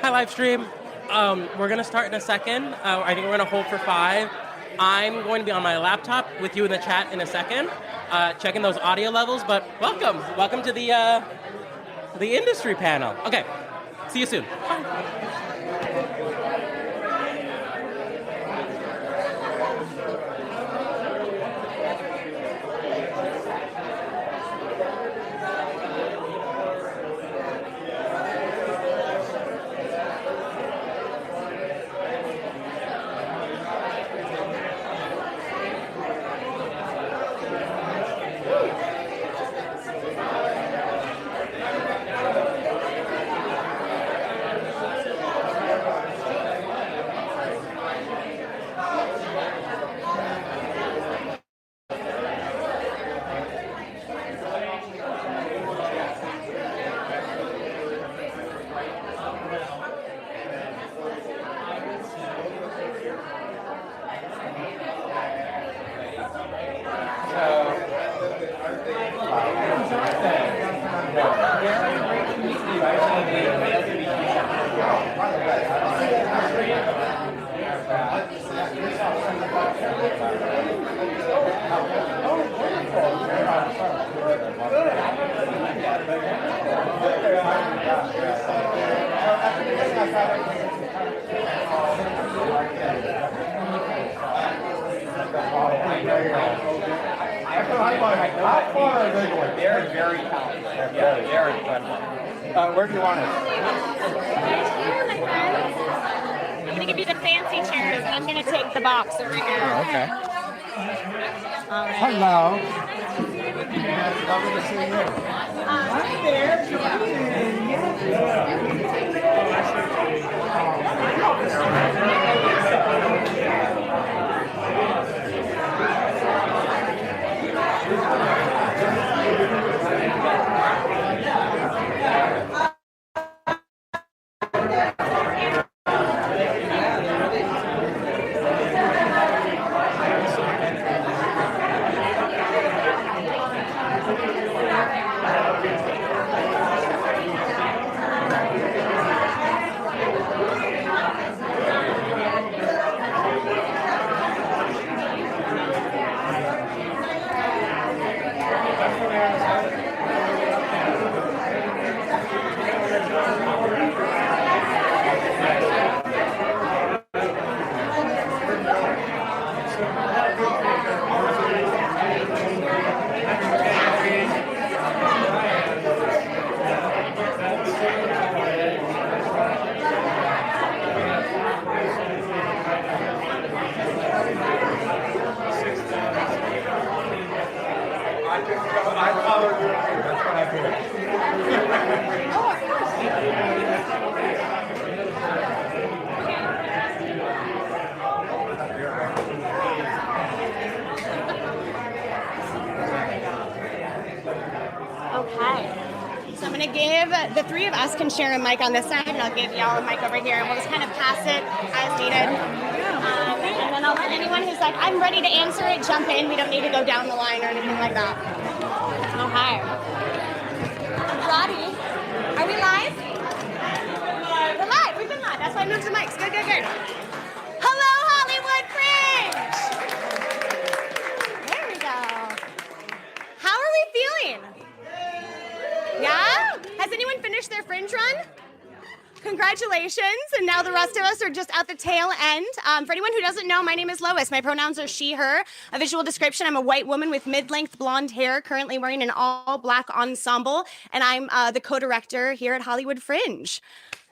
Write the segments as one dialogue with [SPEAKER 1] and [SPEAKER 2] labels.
[SPEAKER 1] Hi, live stream. We're gonna start in a second. I think we're gonna hold for 5. I'm going to be on my laptop with you in the chat in a second, checking those audio levels. But welcome to the industry panel. Okay, see you soon. Bye.
[SPEAKER 2] They're very talented. Yeah, they're incredible. Where do you want it?
[SPEAKER 3] I'm going to give you the fancy chairs, and I'm going to take the box over here.
[SPEAKER 2] Oh, okay.
[SPEAKER 3] All right.
[SPEAKER 2] Hello. Lovely to see you. Hi there.
[SPEAKER 3] So I'm going to give, the three of us can share a mic on this side, and I'll give y'all a mic over here, and we'll just kind of pass it as needed. And then I'll let anyone who's like, I'm ready to answer it, jump in. We don't need to go down the line or anything like that. Okay. Roddy, are we live? We're live. We've been live. That's why I moved the mics. Good, good, good. Hello, Hollywood Fringe. There we go. How are we feeling? Yeah? Has anyone finished their Fringe run? Congratulations. And now the rest of us are just at the tail end. For anyone who doesn't know, my name is Lois. My pronouns are she, her. A visual description, I'm a white woman with mid-length blonde hair, currently wearing an all-black ensemble, and I'm the co-director here at Hollywood Fringe.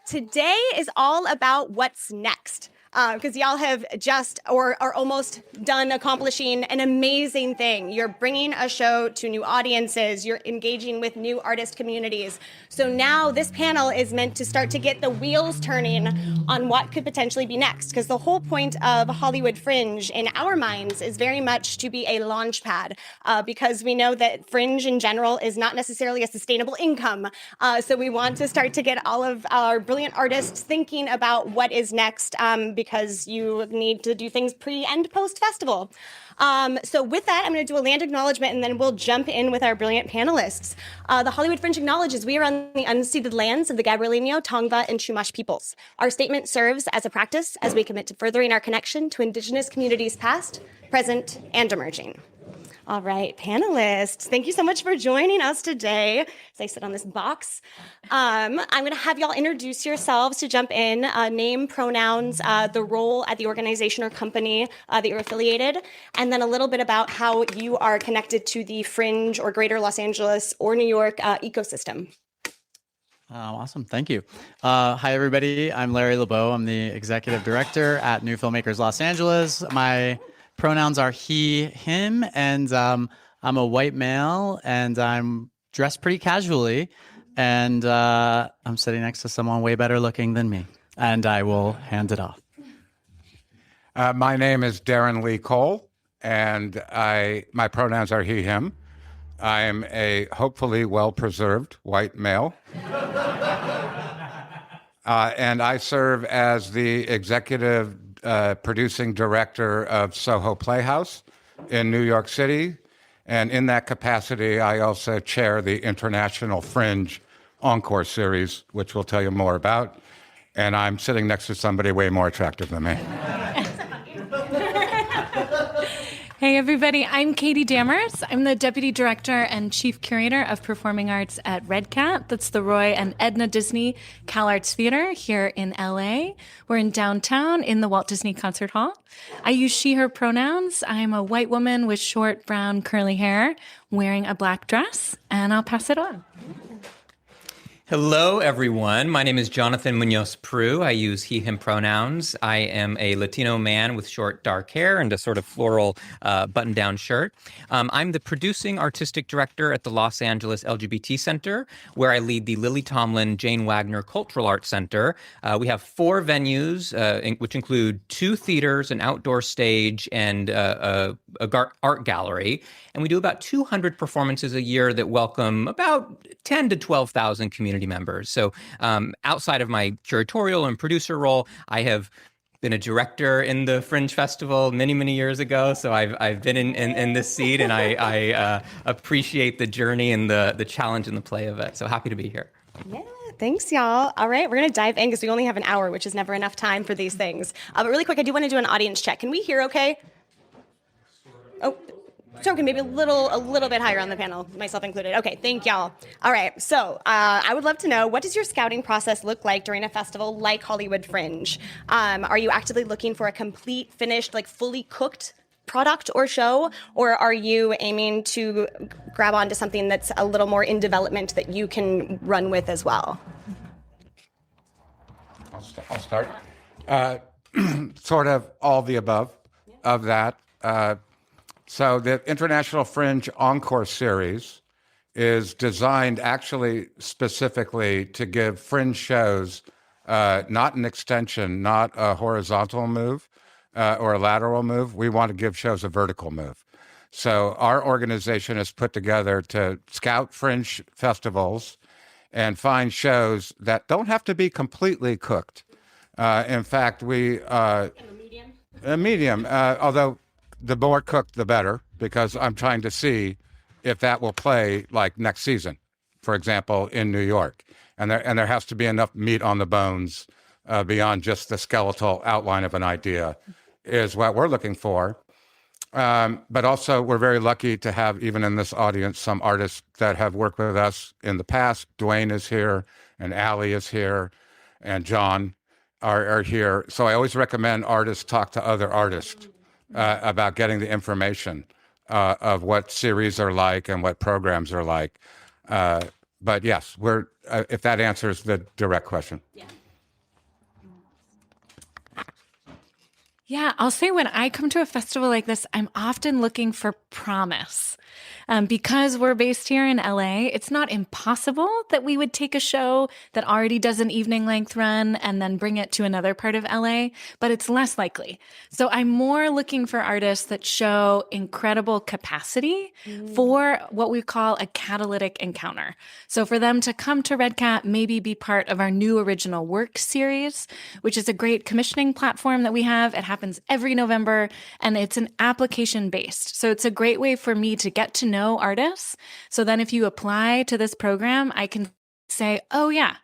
[SPEAKER 3] Today is all about what's next. Because y'all have just or are almost done accomplishing an amazing thing. You're bringing a show to new audiences. You're engaging with new artist communities. So now this panel is meant to start to get the wheels turning on what could potentially be next. Because the whole point of Hollywood Fringe in our minds is very much to be a launch pad. Because we know that Fringe in general is not necessarily a sustainable income. So we want to start to get all of our brilliant artists thinking about what is next. because you need to do things pre and post festival. So with that, I'm going to do a land acknowledgement, and then we'll jump in with our brilliant panelists. The Hollywood Fringe acknowledges we are on the unceded lands of the Gabrielino, Tongva, and Chumash peoples. Our statement serves as a practice as we commit to furthering our connection to Indigenous communities past, present, and emerging. All right, panelists, thank you so much for joining us today as I sit on this box. I'm going to have y'all introduce yourselves to jump in, name, pronouns, the role at the organization or company that you're affiliated, and then a little bit about how you are connected to the Fringe or Greater Los Angeles or New York ecosystem.
[SPEAKER 4] Awesome. Thank you. Hi, everybody. I'm Larry LeBeau. I'm the executive director at New Filmmakers Los Angeles. My pronouns are he, him, and I'm a white male, and I'm dressed pretty casually, and I'm sitting next to someone way better looking than me, and I will hand it off.
[SPEAKER 2] My name is Darren Lee Cole, and my pronouns are he, him. I am a hopefully well-preserved white male. And I serve as the executive producing director of Soho Playhouse in New York City. And in that capacity, I also chair the International Fringe Encore Series, which we'll tell you more about. And I'm sitting next to somebody way more attractive than me.
[SPEAKER 5] Hey, everybody. I'm Katie Dammers. I'm the Deputy Director and Chief Curator of Performing Arts at Red Cat. That's the Roy and Edna Disney Cal Arts Theater here in LA. We're in downtown in the Walt Disney Concert Hall. I use she, her pronouns. I'm a white woman with short, brown, curly hair wearing a black dress, and I'll pass it on.
[SPEAKER 6] Hello, everyone. My name is Jonathan Munoz-Prue. I use he, him pronouns. I am a Latino man with short, dark hair and a sort of floral button-down shirt. I'm the producing artistic director at the Los Angeles LGBT Center, where I lead the Lily Tomlin Jane Wagner Cultural Arts Center. We have 4 venues, which include 2 theaters, an outdoor stage, and a art gallery. And we do about 200 performances a year that welcome about 10 to 12,000 community members. So outside of my curatorial and producer role, I have been a director in the Fringe Festival many, many years ago. So I've been in this seat, and I appreciate the journey and the challenge and the play of it. So happy to be here.
[SPEAKER 3] Yeah, thanks, y'all. All right, we're going to dive in because we only have an hour, which is never enough time for these things. But really quick, I do want to do an audience check. Can we hear okay? Oh, so maybe a little bit higher on the panel, myself included. Okay, thank y'all. All right, so I would love to know, what does your scouting process look like during a festival like Hollywood Fringe? Are you actively looking for a complete, finished, like fully cooked product or show, or are you aiming to grab onto something that's a little more in development that you can run with as well?
[SPEAKER 2] I'll start. Sort of all the above of that. So the International Fringe Encore Series is designed actually specifically to give fringe shows not an extension, not a horizontal move or a lateral move. We want to give shows a vertical move. So our organization is put together to scout fringe festivals and find shows that don't have to be completely cooked. In fact, a medium, although the more cooked, the better, because I'm trying to see if that will play like next season, for example, in New York. And there has to be enough meat on the bones beyond just the skeletal outline of an idea is what we're looking for. But also, we're very lucky to have, even in this audience, some artists that have worked with us in the past. Dwayne is here, and Allie is here, and John are here. So I always recommend artists talk to other artists about getting the information of what series are like and what programs are like. But yes, if that answers the direct question.
[SPEAKER 3] Yeah.
[SPEAKER 5] Yeah, I'll say when I come to a festival like this, I'm often looking for promise. Because we're based here in LA, it's not impossible that we would take a show that already does an evening length run and then bring it to another part of LA, but it's less likely. So I'm more looking for artists that show incredible capacity for what we call a catalytic encounter. So for them to come to Red Cat, maybe be part of our new original work series, which is a great commissioning platform that we have. It happens every November and it's an application based. So it's a great way for me to get to know artists. So then if you apply to this program, I can say, oh yeah,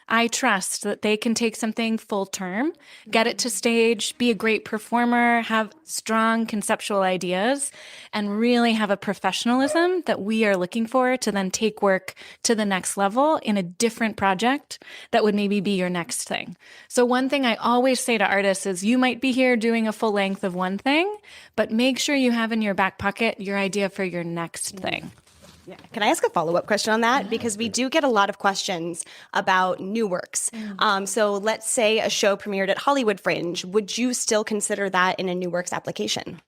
[SPEAKER 5] I trust that they can take something full term, get it to stage, be a great performer, have strong conceptual ideas, and really have a professionalism that we are looking for to then take work to the next level in a different project that would maybe be your next thing. So one thing I always say to artists is you might be here doing a full length of one thing, but make sure you have in your back pocket your idea for your next thing.
[SPEAKER 3] Yeah. Can I ask a follow-up question on that? Because we do get a lot of questions about new works. So let's say a show premiered at Hollywood Fringe. Would you still consider that in a new works application?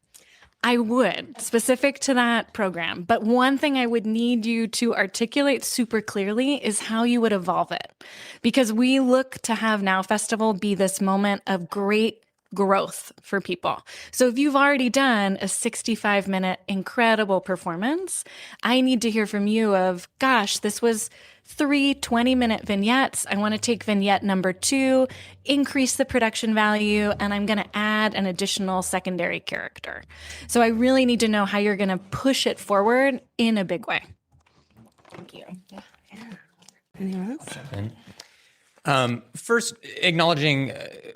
[SPEAKER 5] I would, specific to that program. But one thing I would need you to articulate super clearly is how you would evolve it. Because we look to have Now Festival be this moment of great growth for people. So if you've already done a 65-minute incredible performance, I need to hear from you of, gosh, this was 3 20-minute vignettes. I want to take vignette number 2, increase the production value, and I'm going to add an additional secondary character. So I really need to know how you're going to push it forward in a big way.
[SPEAKER 3] Thank you.
[SPEAKER 6] Anyone else? First, acknowledging,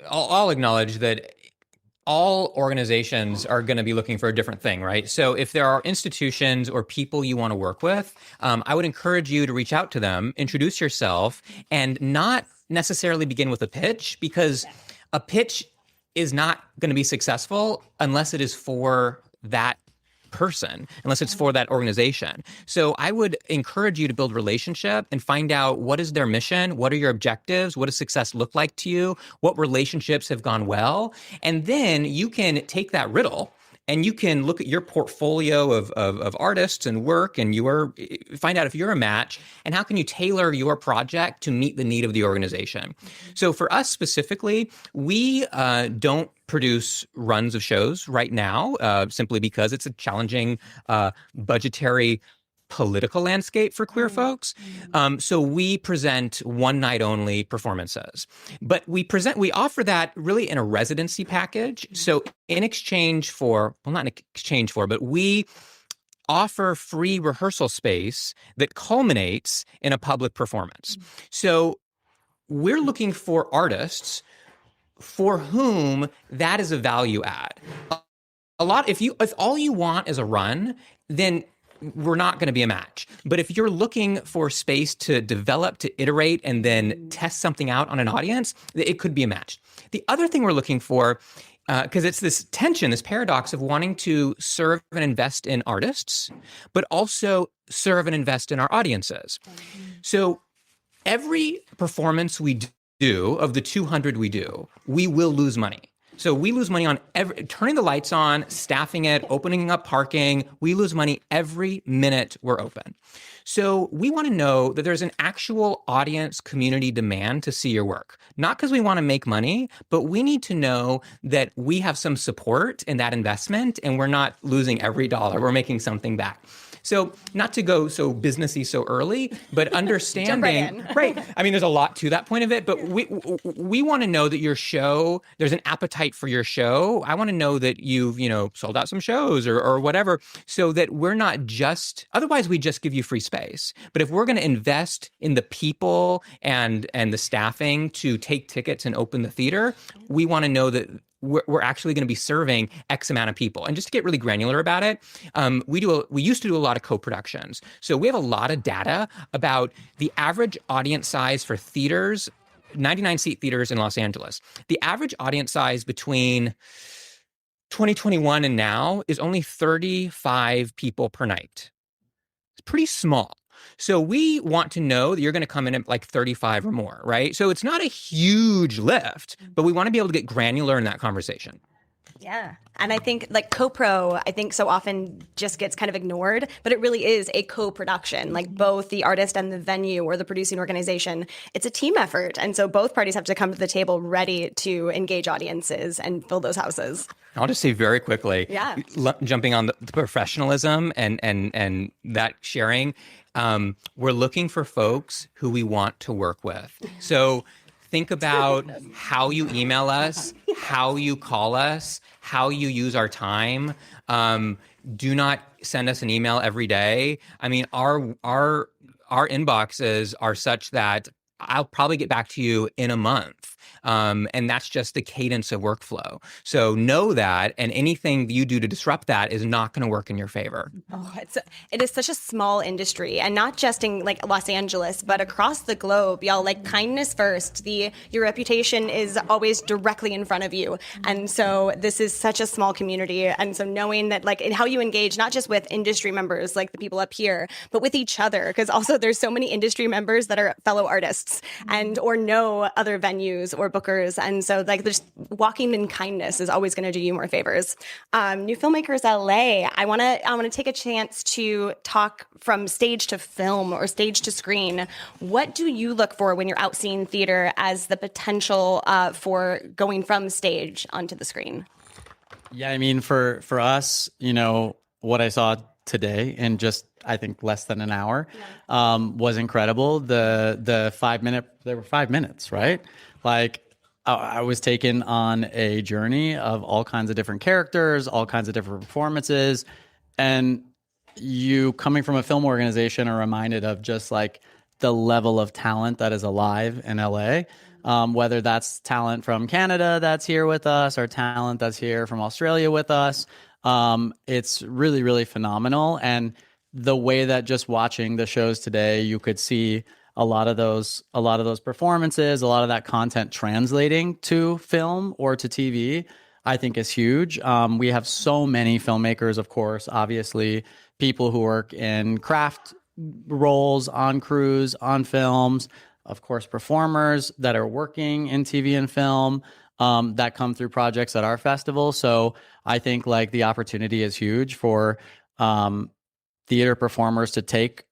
[SPEAKER 6] I'll acknowledge that all organizations are going to be looking for a different thing, right? So if there are institutions or people you want to work with, I would encourage you to reach out to them, introduce yourself, and not necessarily begin with a pitch, because a pitch is not going to be successful unless it is for that person, unless it's for that organization. So I would encourage you to build relationship and find out what is their mission, what are your objectives, what does success look like to you, what relationships have gone well, and then you can take that riddle and you can look at your portfolio of artists and work, and find out if you're a match, and how can you tailor your project to meet the need of the organization. So for us specifically, we don't produce runs of shows right now, simply because it's a challenging budgetary political landscape for queer folks. So we present one night only performances, but we offer that really in a residency package. So in exchange for, well, not in exchange for, but we offer free rehearsal space that culminates in a public performance. So we're looking for artists for whom that is a value add. If all you want is a run, then we're not going to be a match. But if you're looking for space to develop, to iterate, and then test something out on an audience, it could be a match. The other thing we're looking for, because it's this tension, this paradox of wanting to serve and invest in artists, but also serve and invest in our audiences. So every performance we do, of the 200 we do, we will lose money. So we lose money on turning the lights on, staffing it, opening up parking. We lose money every minute we're open. So we want to know that there's an actual audience community demand to see your work. Not because we want to make money, but we need to know that we have some support in that investment and we're not losing every dollar. We're making something back. So not to go so businessy so early, but understanding, right? I mean, there's a lot to that point of it, but we want to know that your show, there's an appetite for your show. I want to know that you've, sold out some shows or whatever, so that we're not just, otherwise we just give you free space. But if we're going to invest in the people and the staffing to take tickets and open the theater, we want to know that we're actually going to be serving X amount of people. And just to get really granular about it, we used to do a lot of co-productions. So we have a lot of data about the average audience size for theaters, 99-seat theaters in Los Angeles. The average audience size between 2021 and now is only 35 people per night. It's pretty small. So we want to know that you're going to come in at like 35 or more, right? So it's not a huge lift, but we want to be able to get granular in that conversation.
[SPEAKER 3] Yeah. And I think like co-pro, I think so often just gets kind of ignored, but it really is a co-production, like both the artist and the venue or the producing organization. It's a team effort. And so both parties have to come to the table ready to engage audiences and fill those houses.
[SPEAKER 6] I'll just say very quickly,
[SPEAKER 3] Yeah.
[SPEAKER 6] Jumping on the professionalism and that sharing, we're looking for folks who we want to work with. So think about how you email us, how you call us, how you use our time. Do not send us an email every day. I mean, our inboxes are such that I'll probably get back to you in a month. And that's just the cadence of workflow. So know that, and anything you do to disrupt that is not going to work in your favor.
[SPEAKER 3] Oh, it is such a small industry, and not just in like Los Angeles, but across the globe. Y'all, like, kindness first. Your reputation is always directly in front of you, and so this is such a small community. And so knowing that, like, in how you engage, not just with industry members like the people up here, but with each other, because also there's so many industry members that are fellow artists and or know other venues or bookers, and so like just walking in kindness is always going to do you more favors. New Filmmakers LA, I want to take a chance to talk from stage to film or stage to screen. What do you look for when you're out seeing theater as the potential for going from stage onto the screen?
[SPEAKER 4] Yeah, I mean, for us, what I saw today in just, I think, less than an hour was incredible. There were 5 minutes, right? Like, I was taken on a journey of all kinds of different characters, all kinds of different performances. And you, coming from a film organization, are reminded of just like the level of talent that is alive in LA. Whether that's talent from Canada that's here with us or talent that's here from Australia with us. It's really, really phenomenal. And the way that just watching the shows today, you could see a lot of those performances, a lot of that content translating to film or to TV, I think is huge. We have so many filmmakers, of course, obviously, people who work in craft roles, on crews, on films, of course, performers that are working in TV and film, that come through projects at our festival. So I think like the opportunity is huge for theater performers to take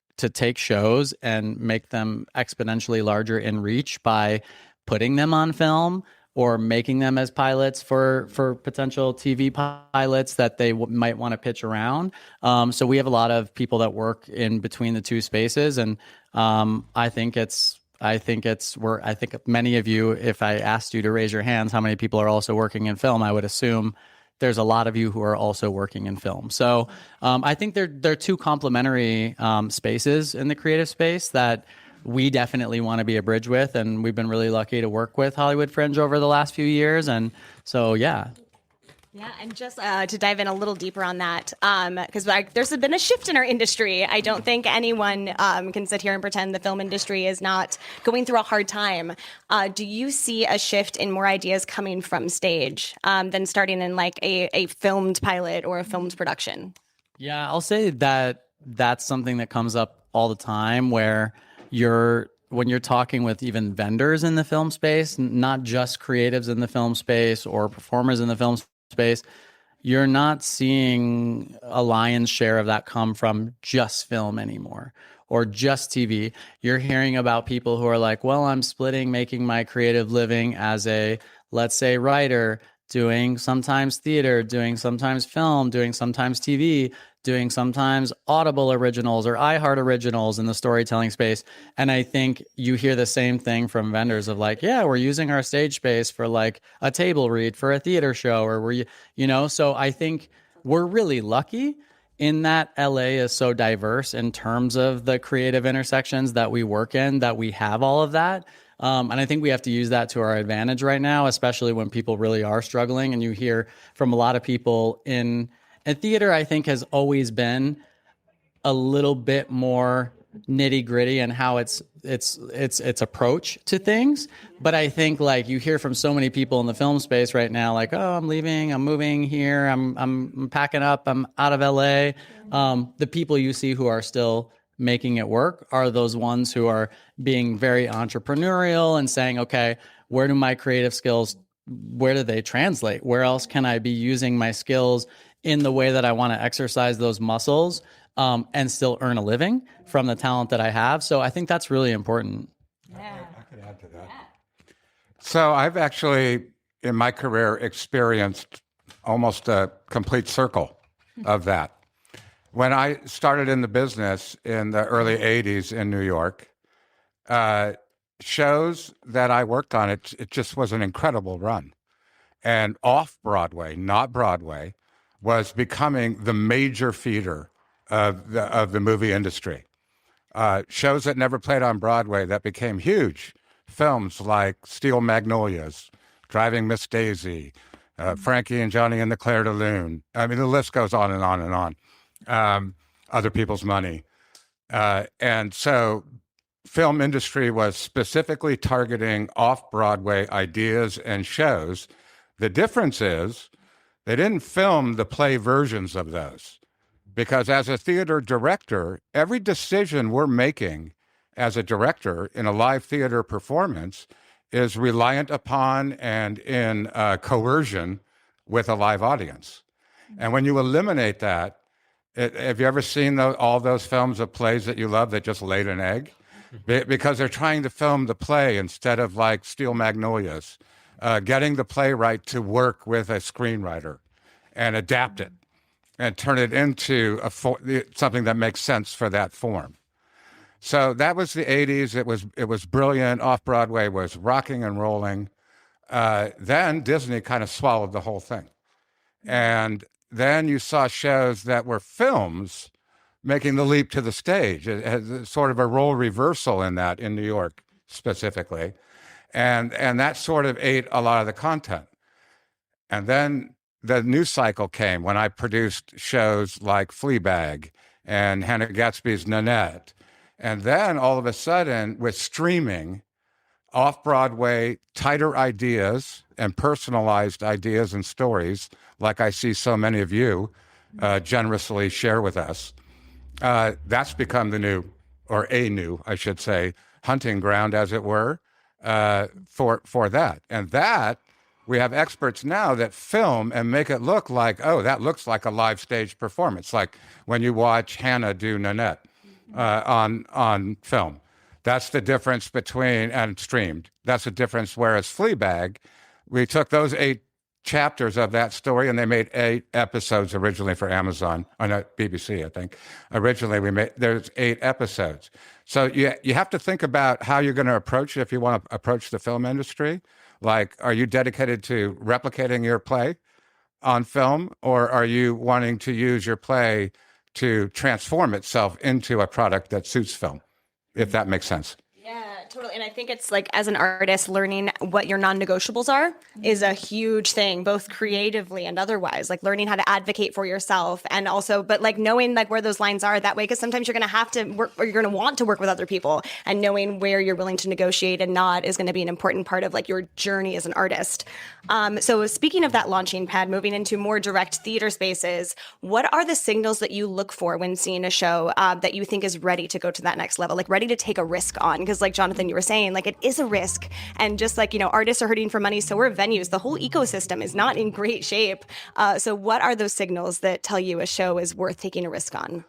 [SPEAKER 4] shows and make them exponentially larger in reach by putting them on film or making them as pilots for potential TV pilots that they might want to pitch around. So we have a lot of people that work in between the two spaces, and I think many of you, if I asked you to raise your hands, how many people are also working in film, I would assume there's a lot of you who are also working in film. So I think they're two complementary spaces in the creative space that we definitely want to be a bridge with. And we've been really lucky to work with Hollywood Fringe over the last few years. And so, yeah.
[SPEAKER 3] Yeah, and just to dive in a little deeper on that, because there's been a shift in our industry. I don't think anyone can sit here and pretend the film industry is not going through a hard time. Do you see a shift in more ideas coming from stage than starting in like a filmed pilot or a filmed production?
[SPEAKER 4] Yeah, I'll say that that's something that comes up all the time where when you're talking with even vendors in the film space, not just creatives in the film space or performers in the film space, you're not seeing a lion's share of that come from just film anymore or just TV. You're hearing about people who are like, well, I'm making my creative living as a, let's say, writer, doing sometimes theater, doing sometimes film, doing sometimes TV, doing sometimes Audible originals or iHeart originals in the storytelling space. And I think you hear the same thing from vendors of like, yeah, we're using our stage space for like a table read for a theater show, or so I think we're really lucky in that LA is so diverse in terms of the creative intersections that we work in, that we have all of that. And I think we have to use that to our advantage right now, especially when people really are struggling. And you hear from a lot of people in theater, I think, has always been a little bit more nitty gritty and how its approach to things. But I think like you hear from so many people in the film space right now, like, oh, I'm leaving, I'm moving here, I'm packing up, I'm out of LA. The people you see who are still making it work are those ones who are being very entrepreneurial and saying, okay, where do my creative skills where do they translate? Where else can I be using my skills in the way that I want to exercise those muscles and still earn a living from the talent that I have? So I think that's really important.
[SPEAKER 2] I could add to that. So I've actually, in my career, experienced almost a complete circle of that. When I started in the business in the early 80s in New York, shows that I worked on, it just was an incredible run. And off-Broadway, not Broadway, was becoming the major feeder of the movie industry. Shows that never played on Broadway that became huge. Films like Steel Magnolias, Driving Miss Daisy, Frankie and Johnny and the Clair de Lune. I mean, the list goes on and on and on. Other People's Money. And so film industry was specifically targeting off-Broadway ideas and shows. The difference is they didn't film the play versions of those. Because as a theater director, every decision we're making as a director in a live theater performance is reliant upon and in coercion with a live audience. And when you eliminate that, have you ever seen all those films of plays that you love that just laid an egg? Because they're trying to film the play instead of like Steel Magnolias, getting the playwright to work with a screenwriter and adapt it and turn it into something that makes sense for that form. So that was the 80s. It was brilliant. Off-Broadway was rocking and rolling. Then Disney kind of swallowed the whole thing. And then you saw shows that were films making the leap to the stage. It had sort of a role reversal in that in New York specifically. And that sort of ate a lot of the content. And then the news cycle came when I produced shows like Fleabag and Hannah Gatsby's Nanette. And then all of a sudden, with streaming, off-Broadway, tighter ideas and personalized ideas and stories, like I see so many of you generously share with us, that's become the new, or a new, I should say, hunting ground, as it were, for that. And that, we have experts now that film and make it look like, oh, that looks like a live stage performance, like when you watch Hannah do Nanette on film. That's the difference between, and streamed, that's the difference. Whereas Fleabag, we took those 8 chapters of that story and they made 8 episodes originally for Amazon, or no, BBC, I think. Originally, there's 8 episodes. So you have to think about how you're going to approach it if you want to approach the film industry. Like, are you dedicated to replicating your play on film, or are you wanting to use your play to transform itself into a product that suits film, if that makes sense?
[SPEAKER 3] Yeah, totally. And I think it's like, as an artist, learning what your non-negotiables are is a huge thing, both creatively and otherwise, like learning how to advocate for yourself, and also, but like knowing like where those lines are that way, because sometimes you're going to have to work, or you're going to want to work with other people, and knowing where you're willing to negotiate and not is going to be an important part of like your journey as an artist. So speaking of that launching pad, moving into more direct theater spaces, what are the signals that you look for when seeing a show that you think is ready to go to that next level, like ready to take a risk on? Because like Jonathan, you were saying, like it is a risk, and just like, you know, artists are hurting for money, so are venues. The whole ecosystem is not in great shape. So what are those signals that tell you a show is worth taking a risk on?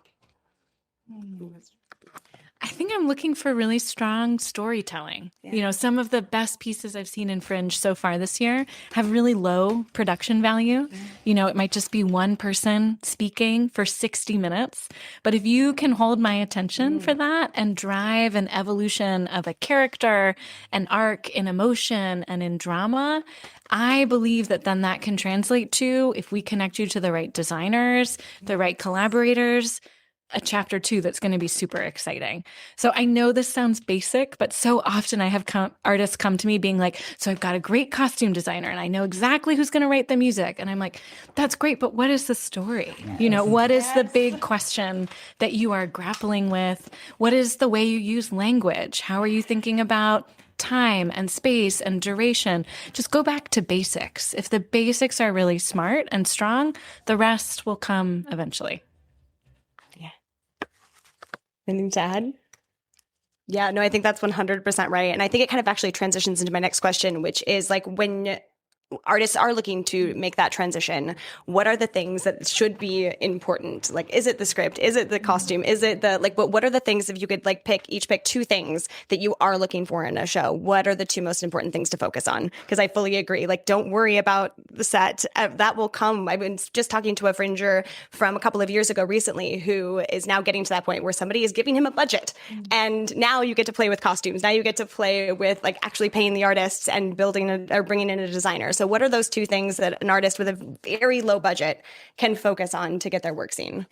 [SPEAKER 5] I think I'm looking for really strong storytelling. Yeah. You know, some of the best pieces I've seen in Fringe so far this year have really low production value. Mm-hmm. You know, it might just be one person speaking for 60 minutes. But if you can hold my attention for that and drive an evolution of a character, an arc in emotion and in drama, I believe that then that can translate to, if we connect you to the right designers, the right collaborators, a chapter 2 that's going to be super exciting. So I know this sounds basic, but so often I have artists come to me being like, so I've got a great costume designer and I know exactly who's going to write the music. And I'm like, that's great, but what is the story? You know, what is the big question that you are grappling with? What is the way you use language? How are you thinking about time and space and duration? Just go back to basics. If the basics are really smart and strong, the rest will come eventually.
[SPEAKER 3] Anything to add? Yeah, no, I think that's 100% right. And I think it kind of actually transitions into my next question, which is like, when artists are looking to make that transition, what are the things that should be important? Like, is it the script? Is it the costume? Is it the, like, what are the things, if you could like pick two things that you are looking for in a show, what are the two most important things to focus on? Because I fully agree. Like, don't worry about the set. That will come. I've been just talking to a Fringer from a couple of years ago recently who is now getting to that point where somebody is giving him a budget. And now you get to play with costumes. Now you get to play with like actually paying the artists and building or bringing in a designer. So what are those two things that an artist with a very low budget can focus on to get their work seen?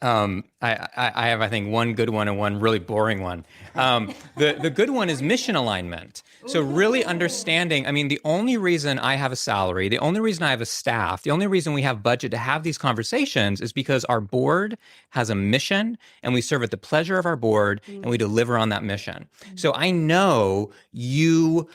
[SPEAKER 6] I have, I think, one good one and one really boring one. The good one is mission alignment. So really understanding, I mean, the only reason I have a salary, the only reason I have a staff, the only reason we have budget to have these conversations is because our board has a mission and we serve at the pleasure of our board and we deliver on that mission. So I know you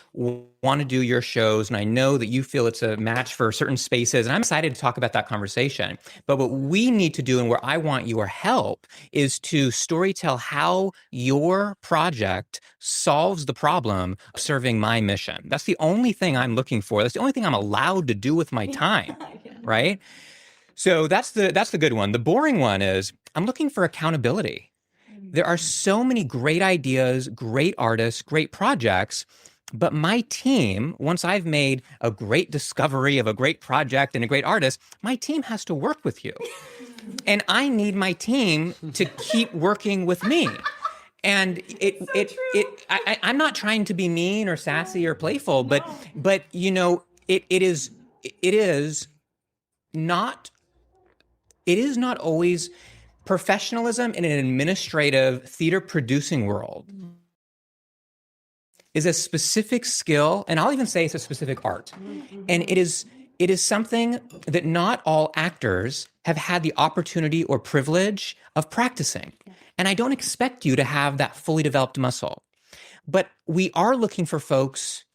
[SPEAKER 6] want to do your shows and I know that you feel it's a match for certain spaces and I'm excited to talk about that conversation. But what we need to do and where I want your help is to storytell how your project solves the problem of serving my mission. That's the only thing I'm looking for. That's the only thing I'm allowed to do with my time, right? So that's the good one. The boring one is I'm looking for accountability. There are so many great ideas, great artists, great projects, but my team, once I've made a great discovery of a great project and a great artist, my team has to work with you. And I need my team to keep working with me. And I'm not trying to be mean or sassy or playful, but you know, it is not always professionalism in an administrative theater producing world is a specific skill, and I'll even say it's a specific art. And it is something that not all actors have had the opportunity or privilege of practicing. And I don't expect you to have that fully developed muscle. But we are looking for folks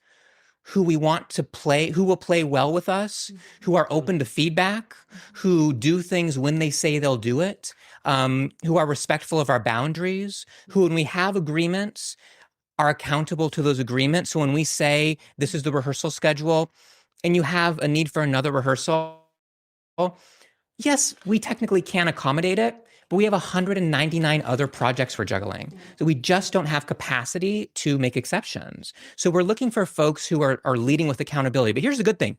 [SPEAKER 6] who we want to play, who will play well with us, who are open to feedback, who do things when they say they'll do it, who are respectful of our boundaries, who, when we have agreements, are accountable to those agreements. So when we say this is the rehearsal schedule and you have a need for another rehearsal, yes, we technically can accommodate it, but we have 199 other projects we're juggling. So we just don't have capacity to make exceptions. So we're looking for folks who are leading with accountability. But here's the good thing.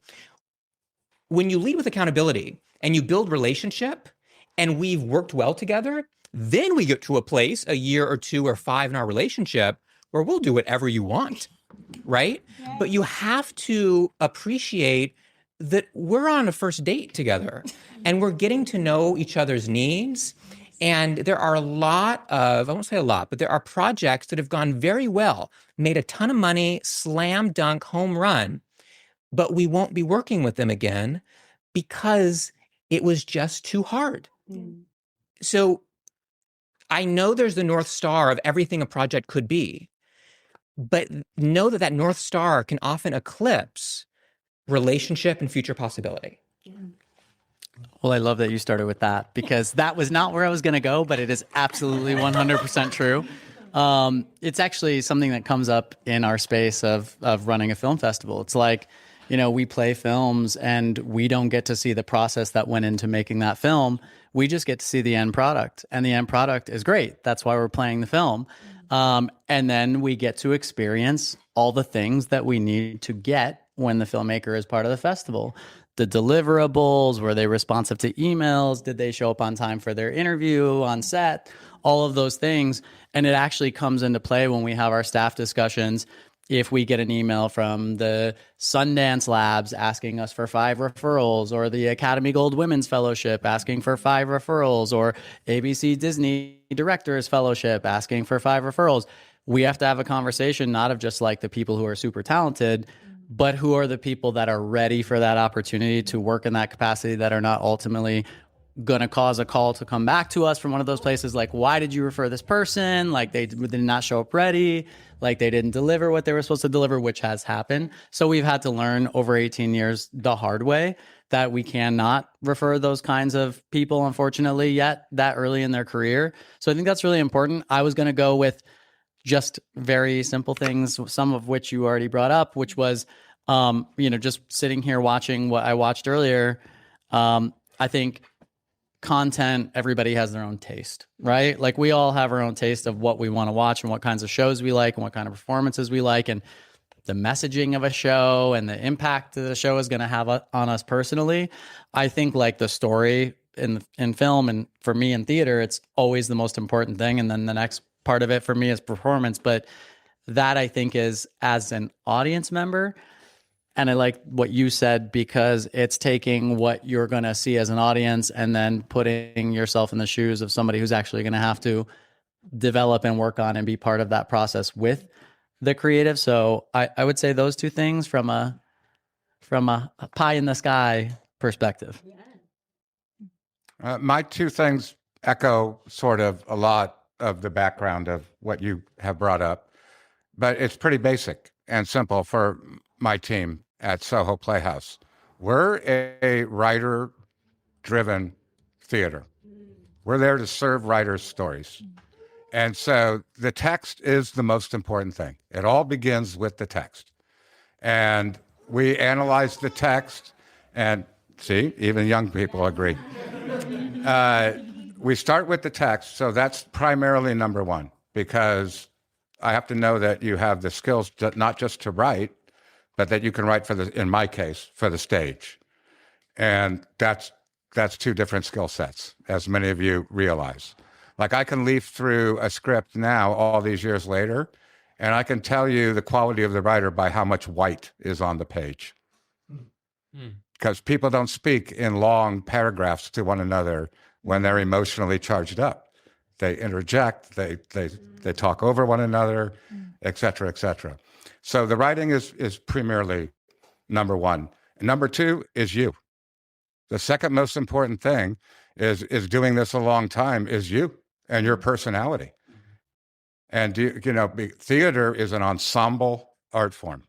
[SPEAKER 6] When you lead with accountability and you build relationship and we've worked well together, then we get to a place, a year or 2 or 5 in our relationship, where we'll do whatever you want, right? Yes. But you have to appreciate that we're on a first date together and we're getting to know each other's needs. And there are a lot of, I won't say a lot, but there are projects that have gone very well, made a ton of money, slam dunk, home run, but we won't be working with them again because it was just too hard. So I know there's the North Star of everything a project could be, but know that North Star can often eclipse relationship and future possibility.
[SPEAKER 4] Well, I love that you started with that because that was not where I was going to go, but it is absolutely 100% true. It's actually something that comes up in our space of running a film festival. It's like, you know, we play films and we don't get to see the process that went into making that film. We just get to see the end product, and the end product is great. That's why we're playing the film. And then we get to experience all the things that we need to get when the filmmaker is part of the festival. The deliverables, were they responsive to emails? Did they show up on time for their interview on set? All of those things. And it actually comes into play when we have our staff discussions. If we get an email from the Sundance Labs asking us for 5 referrals, or the Academy Gold Women's Fellowship asking for 5 referrals, or ABC Disney Directors Fellowship asking for 5 referrals, we have to have a conversation, not of just like the people who are super talented, but who are the people that are ready for that opportunity to work in that capacity, that are not ultimately going to cause a call to come back to us from one of those places like, why did you refer this person? Like they did not show up ready, like they didn't deliver what they were supposed to deliver, which has happened. So we've had to learn over 18 years the hard way that we cannot refer those kinds of people, unfortunately, yet that early in their career. So I think that's really important. I was going to go with just very simple things, some of which you already brought up, which was Just sitting here watching what I watched earlier, I think content, everybody has their own taste, right? Like we all have our own taste of what we want to watch and what kinds of shows we like and what kind of performances we like and the messaging of a show and the impact that the show is going to have on us personally. I think like the story in film and for me in theater, it's always the most important thing. And then the next part of it for me is performance. But that I think is as an audience member, and I like what you said because it's taking what you're going to see as an audience and then putting yourself in the shoes of somebody who's actually going to have to develop and work on and be part of that process with the creative. So I would say those two things from a pie in the sky perspective.
[SPEAKER 2] My two things echo sort of a lot of the background of what you have brought up, but it's pretty basic and simple for my team at Soho Playhouse. We're a writer-driven theater. We're there to serve writers' stories. And so the text is the most important thing. It all begins with the text. And we analyze the text, and see, even young people agree. We start with the text, so that's primarily number one, because I have to know that you have the skills not just to write, but that you can write in my case, for the stage. And that's two different skill sets, as many of you realize. Like I can leaf through a script now, all these years later, and I can tell you the quality of the writer by how much white is on the page. Because people don't speak in long paragraphs to one another when they're emotionally charged up. They interject, they talk over one another, et cetera, et cetera. So the writing is primarily number one. And number two is you. The second most important thing is doing this a long time is you and your personality. And theater is an ensemble art form.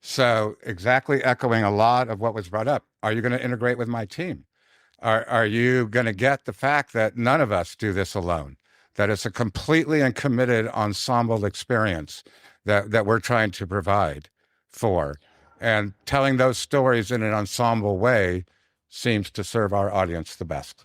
[SPEAKER 2] So exactly echoing a lot of what was brought up. Are you going to integrate with my team? Are you going to get the fact that none of us do this alone? That it's a completely and committed ensemble experience that we're trying to provide for. And telling those stories in an ensemble way seems to serve our audience the best.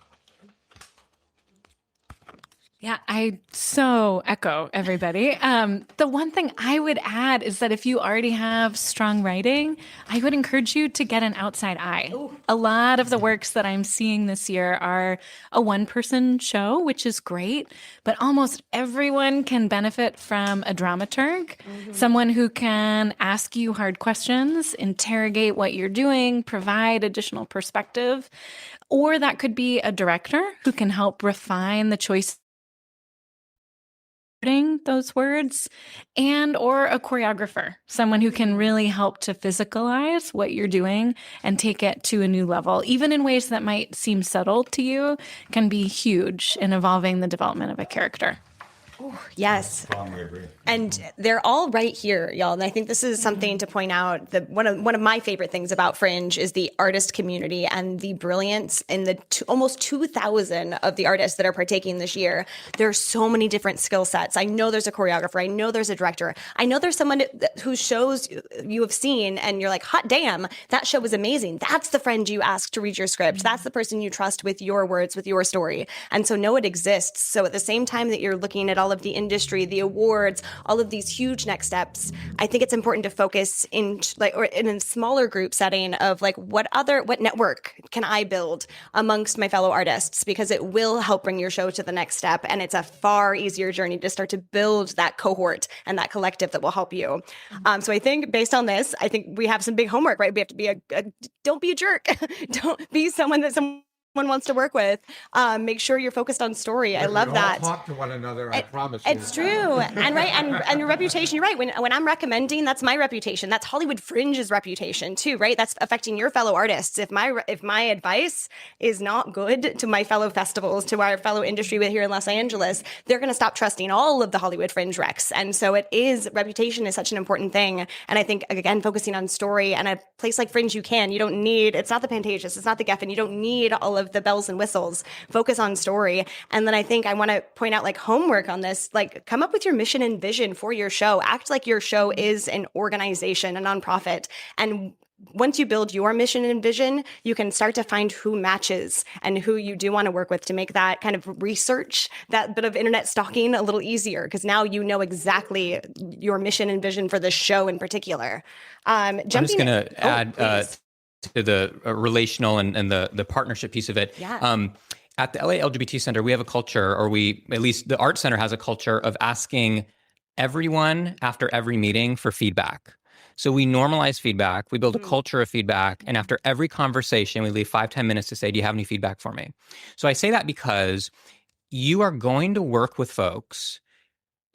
[SPEAKER 5] Yeah, I so echo everybody. The one thing I would add is that if you already have strong writing, I would encourage you to get an outside eye. Ooh. A lot of the works that I'm seeing this year are a one-person show, which is great, but almost everyone can benefit from a dramaturg, someone who can ask you hard questions, interrogate what you're doing, provide additional perspective, or that could be a director who can help refine the choice those words, and or a choreographer, someone who can really help to physicalize what you're doing and take it to a new level, even in ways that might seem subtle to you, can be huge in evolving the development of a character.
[SPEAKER 3] Ooh, yes.
[SPEAKER 2] Strongly agree.
[SPEAKER 3] And they're all right here, y'all. And I think this is something to point out. One of my favorite things about Fringe is the artist community and the brilliance in the almost 2,000 of the artists that are partaking this year. There are so many different skill sets. I know there's a choreographer. I know there's a director. I know there's someone whose shows you have seen and you're like, hot damn, that show was amazing. That's the friend you ask to read your script. That's the person you trust with your words, with your story. And so know it exists. So at the same time that you're looking at all of the industry, the awards, all of these huge next steps, I think it's important to focus in a smaller group setting of like what network can I build amongst my fellow artists, because it will help bring your show to the next step, and it's a far easier journey to start to build that cohort and that collective that will help you. So I think based on this, I think we have some big homework, right? We have to be don't be a jerk. Don't be someone that someone wants to work with. Make sure you're focused on story. I love that.
[SPEAKER 2] Talk to one another. I promise you.
[SPEAKER 3] It's true, and your reputation. You're right. When I'm recommending, that's my reputation. That's Hollywood Fringe's reputation too, right? That's affecting your fellow artists. If my advice is not good to my fellow festivals, to our fellow industry here in Los Angeles, they're going to stop trusting all of the Hollywood Fringe recs. And so reputation is such an important thing. And I think again, focusing on story and a place like Fringe, you don't need. It's not the Pantages. It's not the Geffen. You don't need all of of the bells and whistles. Focus on story. And then I think I want to point out like homework on this, like come up with your mission and vision for your show. Act like your show is an organization, a nonprofit. And once you build your mission and vision, you can start to find who matches and who you do want to work with to make that kind of research, that bit of internet stalking a little easier, because now you know exactly your mission and vision for the show in particular.
[SPEAKER 6] I'm just going to add to the relational and the partnership piece of it.
[SPEAKER 3] Yeah.
[SPEAKER 6] At the LA LGBT Center, we have a culture, or at least the Art Center has a culture of asking everyone after every meeting for feedback. So we normalize feedback, we build a culture of feedback, and after every conversation, we leave 5-10 minutes to say, do you have any feedback for me? So I say that because you are going to work with folks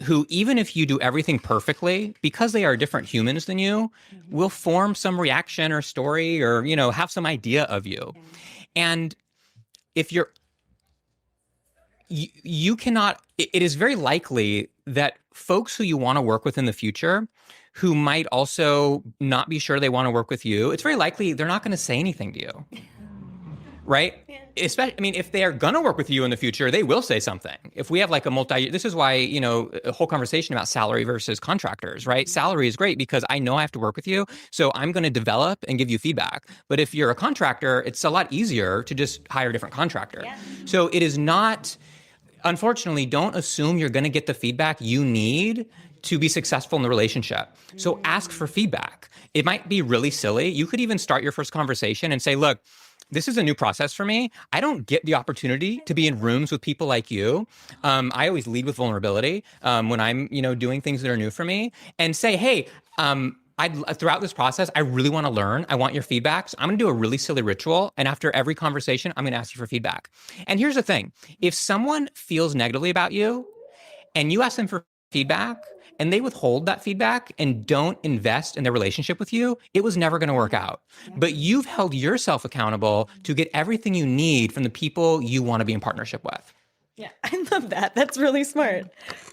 [SPEAKER 6] who, even if you do everything perfectly, because they are different humans than you, will form some reaction or story or, have some idea of you. And if you cannot, it is very likely that folks who you want to work with in the future, who might also not be sure they want to work with you, it's very likely they're not going to say anything to you. Right? Yeah. Especially, if they are going to work with you in the future, they will say something. If we have like this is why, a whole conversation about salary versus contractors, right? Mm-hmm. Salary is great because I know I have to work with you. So I'm going to develop and give you feedback. But if you're a contractor, it's a lot easier to just hire a different contractor. Yeah. So it is not, unfortunately, don't assume you're going to get the feedback you need to be successful in the relationship. So ask for feedback. It might be really silly. You could even start your first conversation and say, look, this is a new process for me. I don't get the opportunity to be in rooms with people like you. I always lead with vulnerability when I'm, doing things that are new for me, and say, hey, throughout this process, I really want to learn. I want your feedback. So I'm going to do a really silly ritual. And after every conversation, I'm going to ask you for feedback. And here's the thing. If someone feels negatively about you and you ask them for feedback, and they withhold that feedback and don't invest in their relationship with you, it was never going to work out. But you've held yourself accountable to get everything you need from the people you want to be in partnership with.
[SPEAKER 3] Yeah, I love that. That's really smart.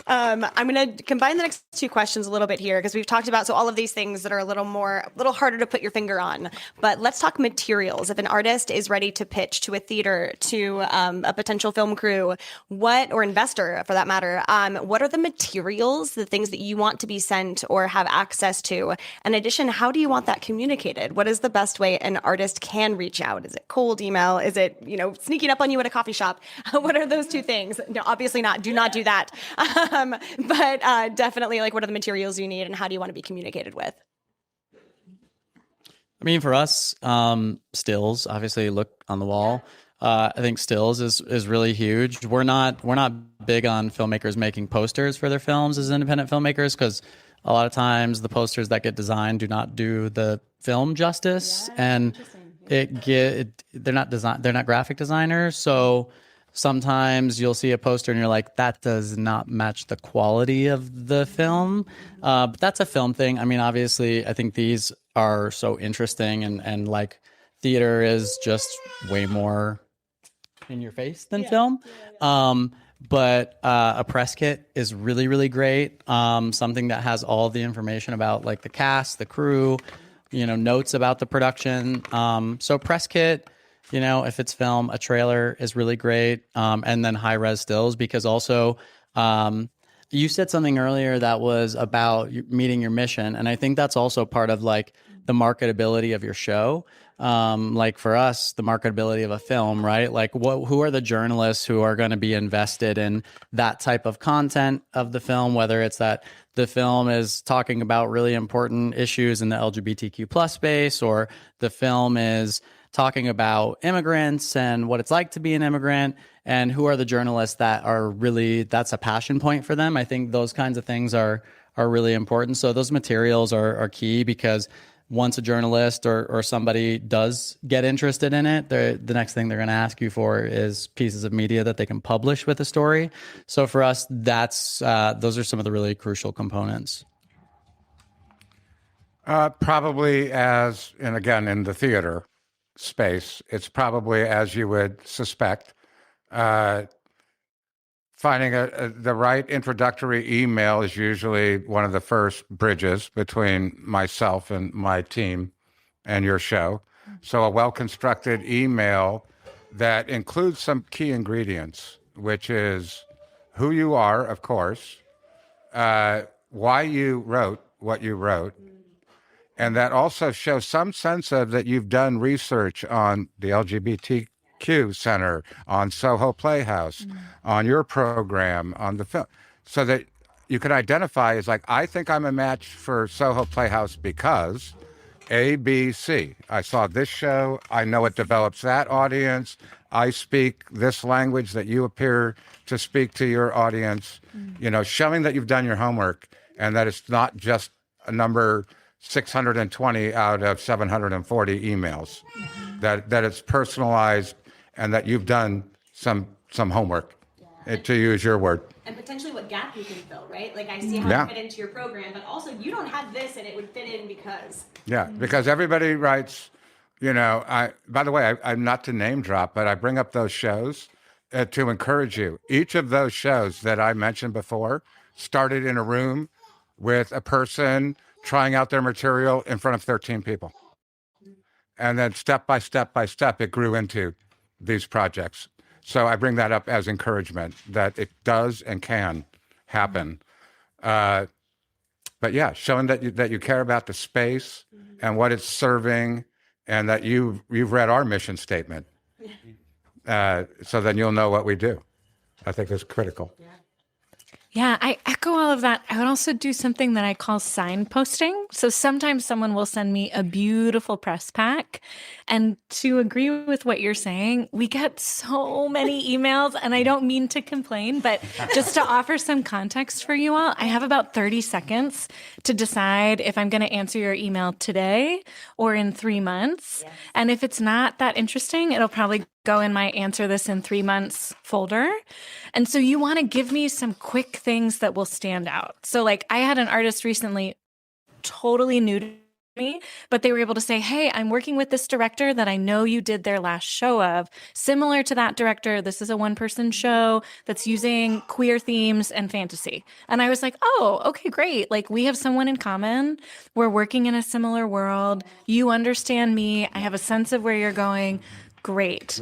[SPEAKER 3] I'm going to combine the next two questions a little bit here because we've talked about all of these things that are a little harder to put your finger on. But let's talk materials. If an artist is ready to pitch to a theater, to a potential film crew, or investor for that matter, what are the materials, the things that you want to be sent or have access to? In addition, how do you want that communicated? What is the best way an artist can reach out? Is it cold email? Is it sneaking up on you at a coffee shop? What are those two things? No, obviously not. Do not do that. But definitely, what are the materials you need and how do you want to be communicated with?
[SPEAKER 4] For us, stills obviously look on the wall. I think stills is really huge. We're not big on filmmakers making posters for their films as independent filmmakers because a lot of times the posters that get designed do not do the film justice, and they're not graphic designers, so. Sometimes you'll see a poster and you're like, that does not match the quality of the film. But that's a film thing. Obviously, I think these are so interesting and theater is just way more in your face than film. But a press kit is really, really great. Something that has all the information about the cast, the crew, notes about the production. So press kit. If it's film, a trailer is really great. And then high res stills, because also you said something earlier that was about meeting your mission. And I think that's also part of the marketability of your show. For us, the marketability of a film, right? Who are the journalists who are going to be invested in that type of content of the film, whether it's that the film is talking about really important issues in the LGBTQ plus space, or the film is talking about immigrants and what it's like to be an immigrant, and who are the journalists that are really, that's a passion point for them. I think those kinds of things are really important. So those materials are key, because once a journalist or somebody does get interested in it, the next thing they're going to ask you for is pieces of media that they can publish with a story. So for us, those are some of the really crucial components.
[SPEAKER 2] Probably in the theater space, it's probably as you would suspect. Finding the right introductory email is usually one of the first bridges between myself and my team and your show. So a well-constructed email that includes some key ingredients, which is who you are, of course, why you wrote what you wrote, and that also shows some sense of that you've done research on the LGBTQ Center, on Soho Playhouse, on your program, on the film, so that you can identify as like, I think I'm a match for Soho Playhouse because A, B, C. I saw this show. I know it develops that audience. I speak this language that you appear to speak to your audience. You know, showing that you've done your homework and that it's not just a number 620 out of 740 emails, that it's personalized and that you've done some homework, to use your word.
[SPEAKER 3] And potentially what gap you can fill, right? Like I see how it fit into your program, but also you don't have this and it would fit in because.
[SPEAKER 2] Yeah, because everybody writes, you know, by the way, I'm not to name drop, but I bring up those shows to encourage you. Each of those shows that I mentioned before started in a room with a person trying out their material in front of 13 people. And then step by step by step, it grew into these projects. So I bring that up as encouragement that it does and can happen. But yeah, showing that you care about the space and what it's serving, and that you've read our mission statement. So then you'll know what we do. I think is critical.
[SPEAKER 5] Yeah, I echo all of that. I would also do something that I call signposting. So sometimes someone will send me a beautiful press pack. And to agree with what you're saying, we get so many emails, and I don't mean to complain, but just to offer some context for you all, I have about 30 seconds to decide if I'm going to answer your email today or in 3 months. Yes. And if it's not that interesting, it'll probably go in my answer this in 3 months folder. And so you want to give me some quick things that will stand out. So like I had an artist recently, totally new to me, but they were able to say, hey, I'm working with this director that I know you did their last show of. Similar to that director, this is a one-person show that's using queer themes and fantasy. And I was like, oh, okay, great. Like we have someone in common. We're working in a similar world. You understand me. I have a sense of where you're going. Great.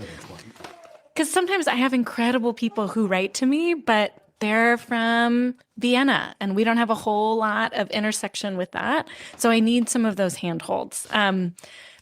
[SPEAKER 5] Because sometimes I have incredible people who write to me, but they're from Vienna and we don't have a whole lot of intersection with that. So I need some of those handholds.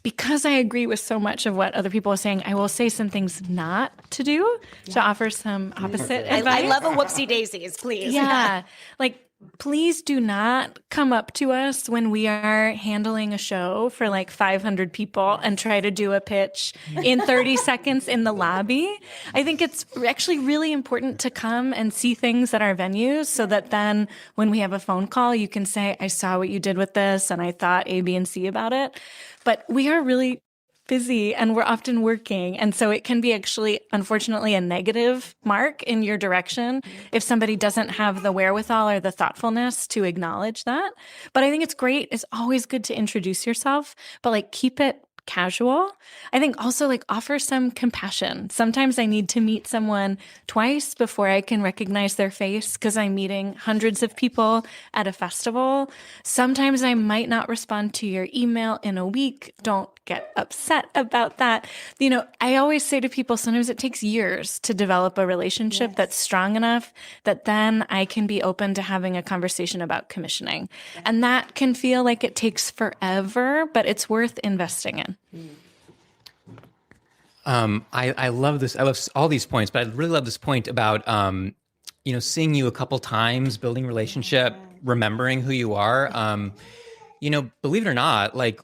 [SPEAKER 5] Because I agree with so much of what other people are saying, I will say some things not to do to offer some opposite advice.
[SPEAKER 3] I love a whoopsie daisies, please.
[SPEAKER 5] Yeah. Like, please do not come up to us when we are handling a show for like 500 people and try to do a pitch in 30 seconds in the lobby. I think it's actually really important to come and see things at our venues so that then when we have a phone call, you can say, I saw what you did with this and I thought A, B, and C about it. But we are really busy and we're often working. And so it can be actually, unfortunately, a negative mark in your direction if somebody doesn't have the wherewithal or the thoughtfulness to acknowledge that. But I think it's great. It's always good to introduce yourself, but like keep it casual. I think also like offer some compassion. Sometimes I need to meet someone twice before I can recognize their face because I'm meeting hundreds of people at a festival. Sometimes I might not respond to your email in a week. Don't get upset about that. You know, I always say to people, sometimes it takes years to develop a relationship that's strong enough that then I can be open to having a conversation about commissioning. And that can feel like it takes forever, but it's worth investing in.
[SPEAKER 6] I love this. I love all these points, but I really love this point about, seeing you a couple times, building relationship, remembering who you are. Believe it or not, like,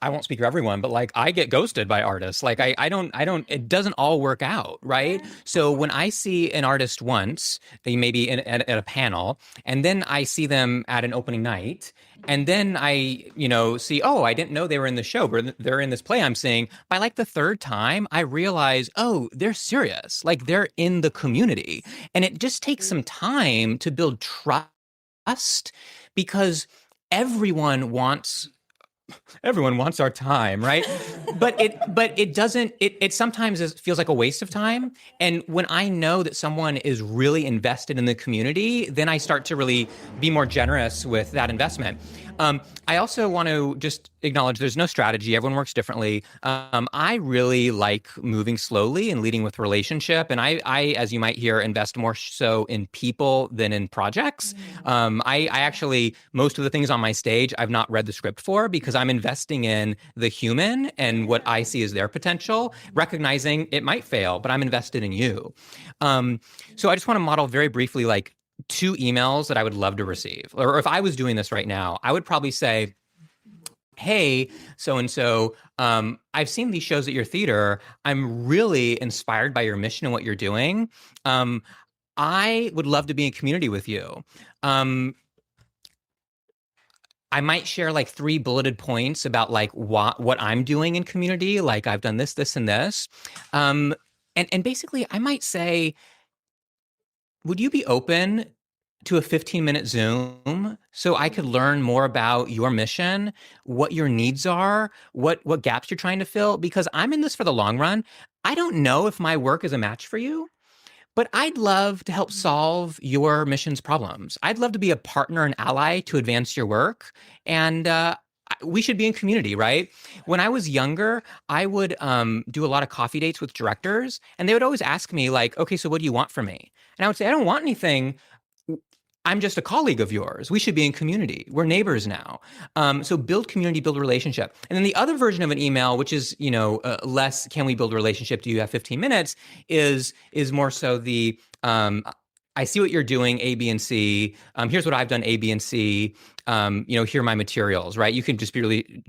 [SPEAKER 6] I won't speak for everyone, but like I get ghosted by artists. Like I don't, it doesn't all work out. Right. So when I see an artist once, they may be at a panel, and then I see them at an opening night, and then I, see, oh, I didn't know they were in the show, but they're in this play I'm seeing. By like the third time, I realize, oh, they're serious. Like they're in the community. And it just takes some time to build trust because everyone wants our time, right? but it doesn't, it sometimes feels like a waste of time. And when I know that someone is really invested in the community, then I start to really be more generous with that investment. I also want to just acknowledge there's no strategy. Everyone works differently. I really like moving slowly and leading with relationship. And I, as you might hear, invest more so in people than in projects. I actually, most of the things on my stage, I've not read the script for because I'm investing in the human and what I see as their potential, recognizing it might fail, but I'm invested in you. So I just want to model very briefly, like, 2 emails that I would love to receive. Or if I was doing this right now, I would probably say, hey, so-and-so, I've seen these shows at your theater. I'm really inspired by your mission and what you're doing. I would love to be in community with you. I might share like 3 bulleted points about like what I'm doing in community. Like I've done this, this, and this. And basically I might say, would you be open to a 15-minute Zoom so I could learn more about your mission, what your needs are, what gaps you're trying to fill? Because I'm in this for the long run. I don't know if my work is a match for you, but I'd love to help solve your mission's problems. I'd love to be a partner and ally to advance your work. And we should be in community, right? When I was younger, I would do a lot of coffee dates with directors, and they would always ask me like, okay, so what do you want from me? And I would say, I don't want anything. I'm just a colleague of yours. We should be in community. We're neighbors now. So build community, build relationship. And then the other version of an email, which is, less, can we build a relationship? Do you have 15 minutes? Is more so the, I see what you're doing, A, B, and C. Here's what I've done, A, B, and C. Here are my materials, right? You can just be really,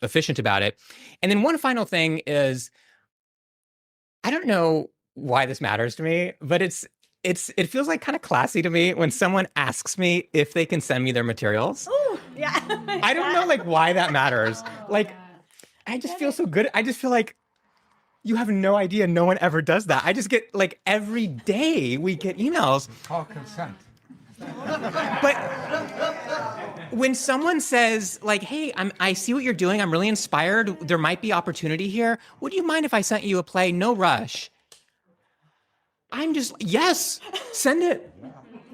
[SPEAKER 6] efficient about it. And then one final thing is, I don't know why this matters to me, but it feels like kind of classy to me when someone asks me if they can send me their materials.
[SPEAKER 3] Ooh, yeah.
[SPEAKER 6] I don't know like why that matters. Like, I just feel so good. I just feel like you have no idea. No one ever does that. I just get like every day we get emails.
[SPEAKER 2] It's called consent.
[SPEAKER 6] But when someone says like, hey, I see what you're doing. I'm really inspired. There might be opportunity here. Would you mind if I sent you a play? No rush. I'm just, yes, send it.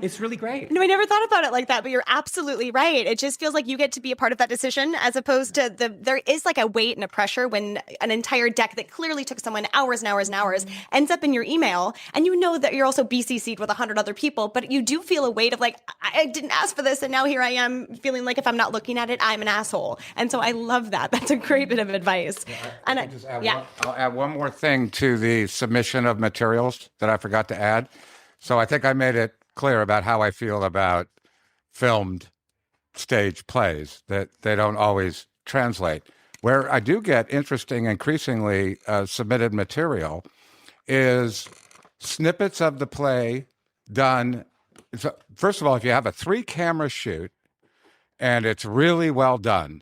[SPEAKER 6] It's really great.
[SPEAKER 3] No, I never thought about it like that, but you're absolutely right. It just feels like you get to be a part of that decision as opposed to there is like a weight and a pressure when an entire deck that clearly took someone hours and hours and hours ends up in your email. And you know that you're also BCC'd with 100 other people, but you do feel a weight of like, I didn't ask for this. And now here I am feeling like if I'm not looking at it, I'm an asshole. And so I love that. That's a great bit of advice.
[SPEAKER 2] I'll add one more thing to the submission of materials that I forgot to add. So I think I made it clear about how I feel about filmed stage plays, that they don't always translate. Where I do get interesting, increasingly submitted material is snippets of the play done. So first of all, if you have a 3-camera shoot and it's really well done,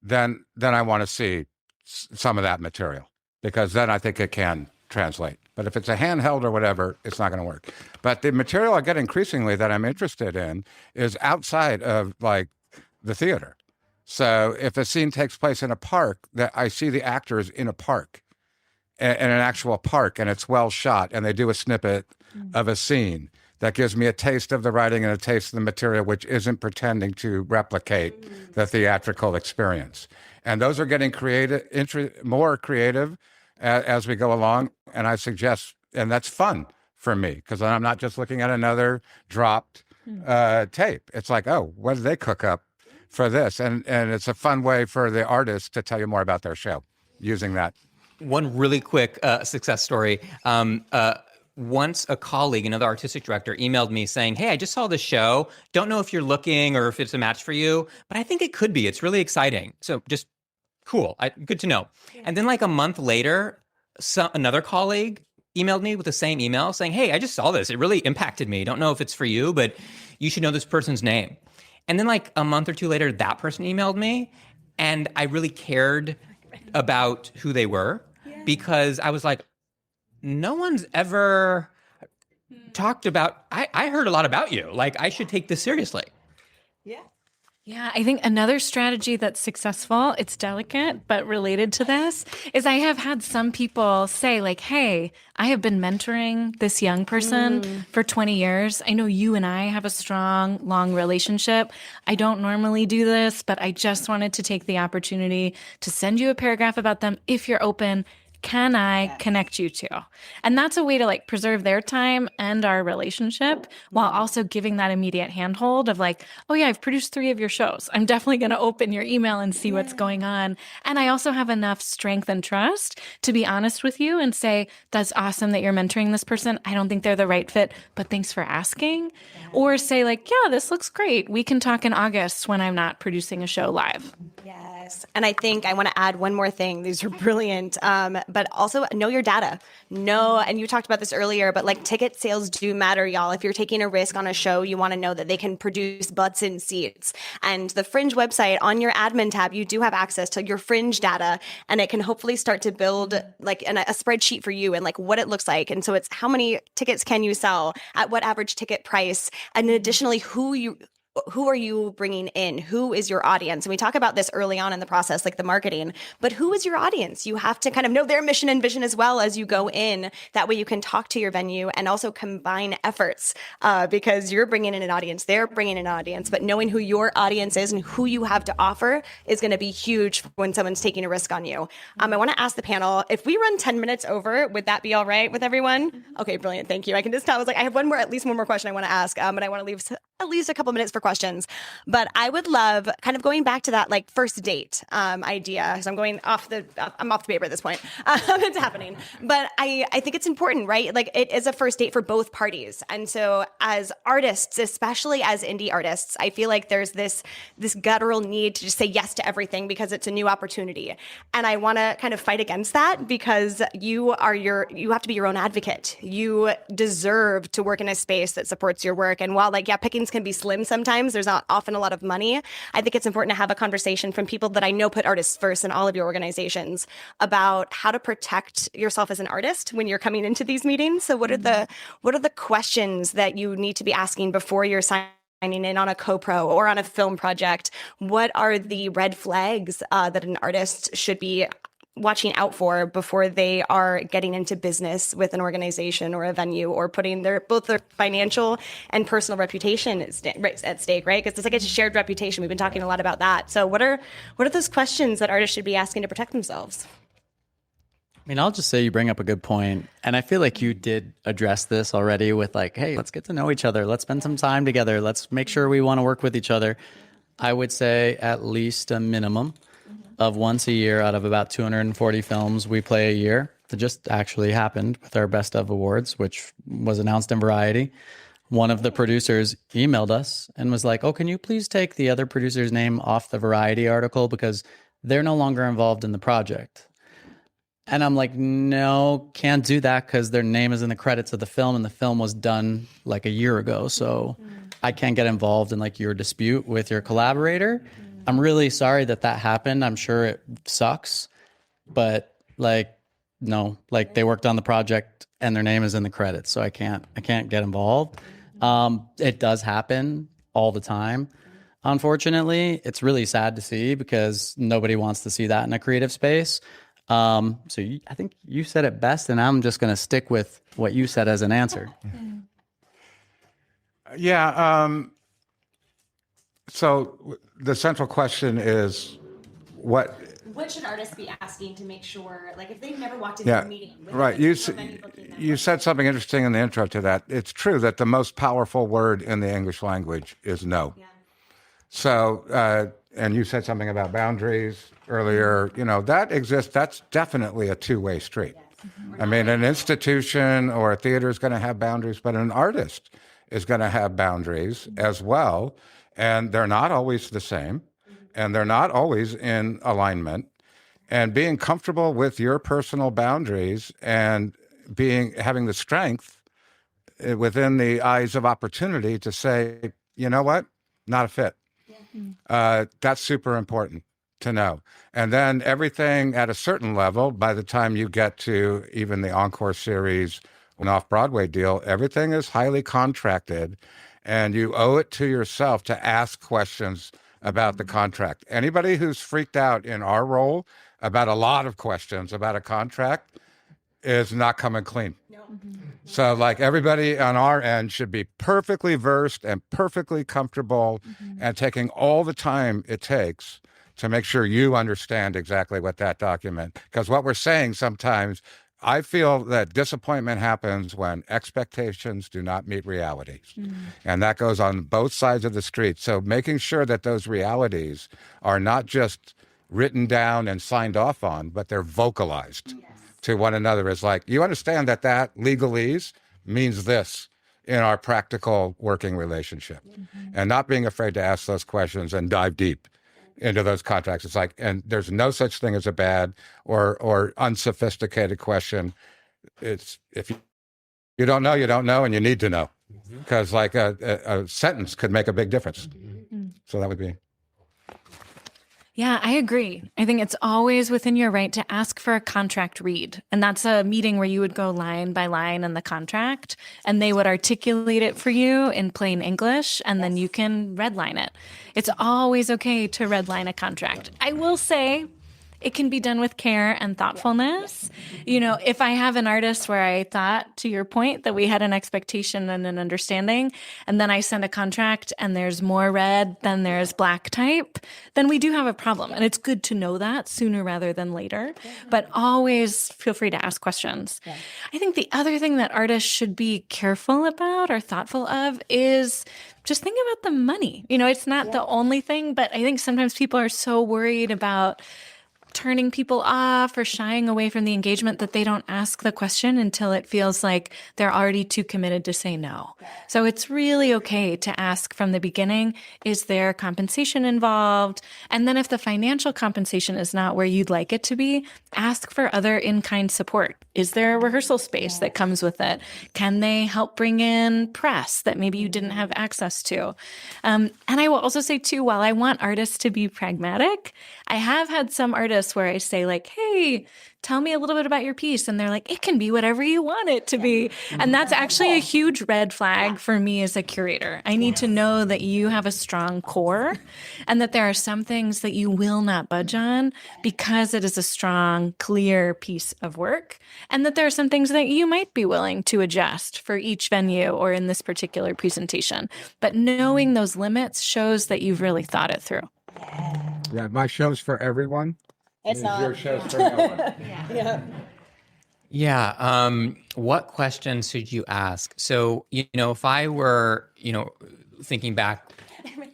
[SPEAKER 2] then I want to see some of that material, because then I think it can translate. But if it's a handheld or whatever, it's not going to work. But the material I get increasingly that I'm interested in is outside of like the theater. So if a scene takes place in a park, that I see the actors in a park, in an actual park, and it's well shot, and they do a snippet of a scene that gives me a taste of the writing and a taste of the material, which isn't pretending to replicate the theatrical experience. And those are getting more creative as we go along. And I suggest, and that's fun for me, because I'm not just looking at another dropped tape. It's like, oh, what did they cook up for this? And it's a fun way for the artist to tell you more about their show using that.
[SPEAKER 6] One really quick success story. Once a colleague, another artistic director, emailed me saying, hey, I just saw this show. Don't know if you're looking or if it's a match for you, but I think it could be. It's really exciting. So just cool. Good to know. Yeah. And then like a month later, another colleague emailed me with the same email saying, hey, I just saw this. It really impacted me. Don't know if it's for you, but you should know this person's name. And then like a month or 2 later, that person emailed me, and I really cared about who they were, because I was like, no one's ever talked about, I heard a lot about you. Like, I should take this seriously.
[SPEAKER 3] Yeah.
[SPEAKER 5] Yeah, I think another strategy that's successful, it's delicate, but related to this, is I have had some people say, like, hey, I have been mentoring this young person for 20 years. I know you and I have a strong, long relationship. I don't normally do this, but I just wanted to take the opportunity to send you a paragraph about them if you're open. Can I connect you to? And that's a way to like preserve their time and our relationship while also giving that immediate handhold of like, oh yeah, I've produced 3 of your shows. I'm definitely going to open your email and see what's going on. And I also have enough strength and trust to be honest with you and say, that's awesome that you're mentoring this person. I don't think they're the right fit, but thanks for asking. Or say like, yeah, this looks great. We can talk in August when I'm not producing a show live.
[SPEAKER 3] Yes. And I think I want to add one more thing. These are brilliant. But also know your data. Know, and you talked about this earlier, but like ticket sales do matter, y'all. If you're taking a risk on a show, you want to know that they can produce butts in seats. And the Fringe website, on your admin tab, you do have access to your Fringe data, and it can hopefully start to build like a spreadsheet for you and like what it looks like. And so it's how many tickets can you sell at what average ticket price, and additionally who are you bringing in? Who is your audience? And we talk about this early on in the process, like the marketing, but who is your audience? You have to kind of know their mission and vision as well as you go in. That way you can talk to your venue and also combine efforts because you're bringing in an audience, they're bringing in an audience, but knowing who your audience is and who you have to offer is going to be huge when someone's taking a risk on you. I want to ask the panel, if we run 10 minutes over, would that be all right with everyone? Okay, brilliant. Thank you. I can just tell, I was like, I have at least one more question I want to ask, but I want to leave at least a couple minutes for questions. But I would love kind of going back to that like first date idea. So I'm off the paper at this point. It's happening. But I think it's important, right? Like it is a first date for both parties. And so as artists, especially as indie artists, I feel like there's this guttural need to just say yes to everything because it's a new opportunity. And I want to kind of fight against that because you have to be your own advocate. You deserve to work in a space that supports your work. And while like, yeah, pickings can be slim sometimes, there's not often a lot of money. I think it's important to have a conversation from people that I know put artists first in all of your organizations about how to protect yourself as an artist when you're coming into these meetings. So what are the questions that you need to be asking before you're signing in on a co-pro or on a film project? What are the red flags that an artist should be watching out for before they are getting into business with an organization or a venue or putting both their financial and personal reputation at stake, right? Because it's like it's a shared reputation. We've been talking a lot about that. So what are those questions that artists should be asking to protect themselves?
[SPEAKER 4] I mean, I'll just say you bring up a good point. And I feel like you did address this already with like, hey, let's get to know each other. Let's spend some time together. Let's make sure we want to work with each other. I would say at least a minimum of once a year out of about 240 films we play a year. It just actually happened with our Best of Awards, which was announced in Variety. One of the producers emailed us and was like, oh, can you please take the other producer's name off the Variety article because they're no longer involved in the project. And I'm like, no, can't do that because their name is in the credits of the film and the film was done like a year ago. So I can't get involved in like your dispute with your collaborator. I'm really sorry that happened. I'm sure it sucks, but like, no, like they worked on the project and their name is in the credits. So I can't get involved. It does happen all the time. Unfortunately, it's really sad to see because nobody wants to see that in a creative space. I think you said it best, and I'm just going to stick with what you said as an answer.
[SPEAKER 2] Yeah. So the central question is what
[SPEAKER 3] should artists be asking to make sure, like if they've never walked into a meeting?
[SPEAKER 2] Right. You said something interesting in the intro to that. It's true that the most powerful word in the English language is no. Yeah. So, and you said something about boundaries earlier. You know, that exists. That's definitely a two-way street. Yes. I mean, an institution or a theater is going to have boundaries, but an artist is going to have boundaries as well. And they're not always the same, and they're not always in alignment. And being comfortable with your personal boundaries and having the strength within the eyes of opportunity to say, you know what, not a fit. That's super important to know. And then everything at a certain level, by the time you get to even the Encore series, an off-Broadway deal, everything is highly contracted. And you owe it to yourself to ask questions about the contract. Anybody who's freaked out in our role about a lot of questions about a contract is not coming clean. So like everybody on our end should be perfectly versed and perfectly comfortable and taking all the time it takes to make sure you understand exactly what that document, because what we're saying sometimes, I feel that disappointment happens when expectations do not meet realities. And that goes on both sides of the street. So making sure that those realities are not just written down and signed off on, but they're vocalized to one another is like, you understand that that legalese means this in our practical working relationship. And not being afraid to ask those questions and dive deep into those contracts. It's like, and there's no such thing as a bad or unsophisticated question. It's if you don't know, you don't know, and you need to know, because like a sentence could make a big difference. So that would be.
[SPEAKER 5] Yeah, I agree. I think it's always within your right to ask for a contract read. And that's a meeting where you would go line by line in the contract and they would articulate it for you in plain English and then you can redline it. It's always okay to redline a contract. I will say it can be done with care and thoughtfulness. You know, if I have an artist where I thought, to your point, that we had an expectation and an understanding, and then I send a contract and there's more red than there's black type, then we do have a problem. And it's good to know that sooner rather than later. But always feel free to ask questions. I think the other thing that artists should be careful about or thoughtful of is just think about the money. You know, it's not the only thing, but I think sometimes people are so worried about turning people off or shying away from the engagement that they don't ask the question until it feels like they're already too committed to say no. So it's really okay to ask from the beginning, is there compensation involved? And then if the financial compensation is not where you'd like it to be, ask for other in-kind support. Is there a rehearsal space that comes with it? Can they help bring in press that maybe you didn't have access to? And I will also say too, while I want artists to be pragmatic, I have had some artists where I say like, hey, tell me a little bit about your piece. And they're like, it can be whatever you want it to be. And that's actually a huge red flag for me as a curator. I need to know that you have a strong core and that there are some things that you will not budge on because it is a strong, clear piece of work. And that there are some things that you might be willing to adjust for each venue or in this particular presentation. But knowing those limits shows that you've really thought it through.
[SPEAKER 2] Yeah, my show's for everyone.
[SPEAKER 3] It's not.
[SPEAKER 2] Your show's for no one.
[SPEAKER 6] Yeah. What questions should you ask? So, if I were, thinking back.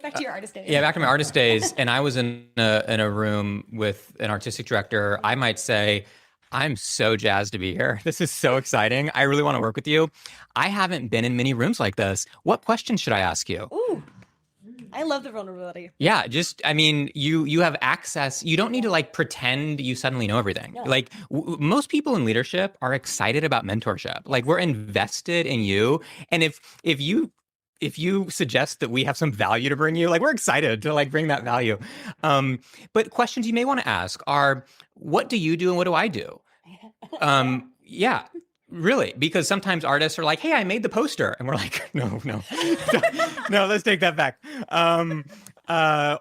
[SPEAKER 3] Back to your artist days.
[SPEAKER 6] Yeah, back to my artist days, and I was in a room with an artistic director, I might say, I'm so jazzed to be here. This is so exciting. I really want to work with you. I haven't been in many rooms like this. What questions should I ask you?
[SPEAKER 3] Ooh. I love the vulnerability.
[SPEAKER 6] Yeah, you have access. You don't need to pretend you suddenly know everything. No. Most people in leadership are excited about mentorship. We're invested in you, and if you suggest that we have some value to bring you, we're excited to bring that value. But questions you may want to ask are, what do you do and what do I do? Yeah. Really, because sometimes artists are like, hey, I made the poster. And we're like, no, no, let's take that back.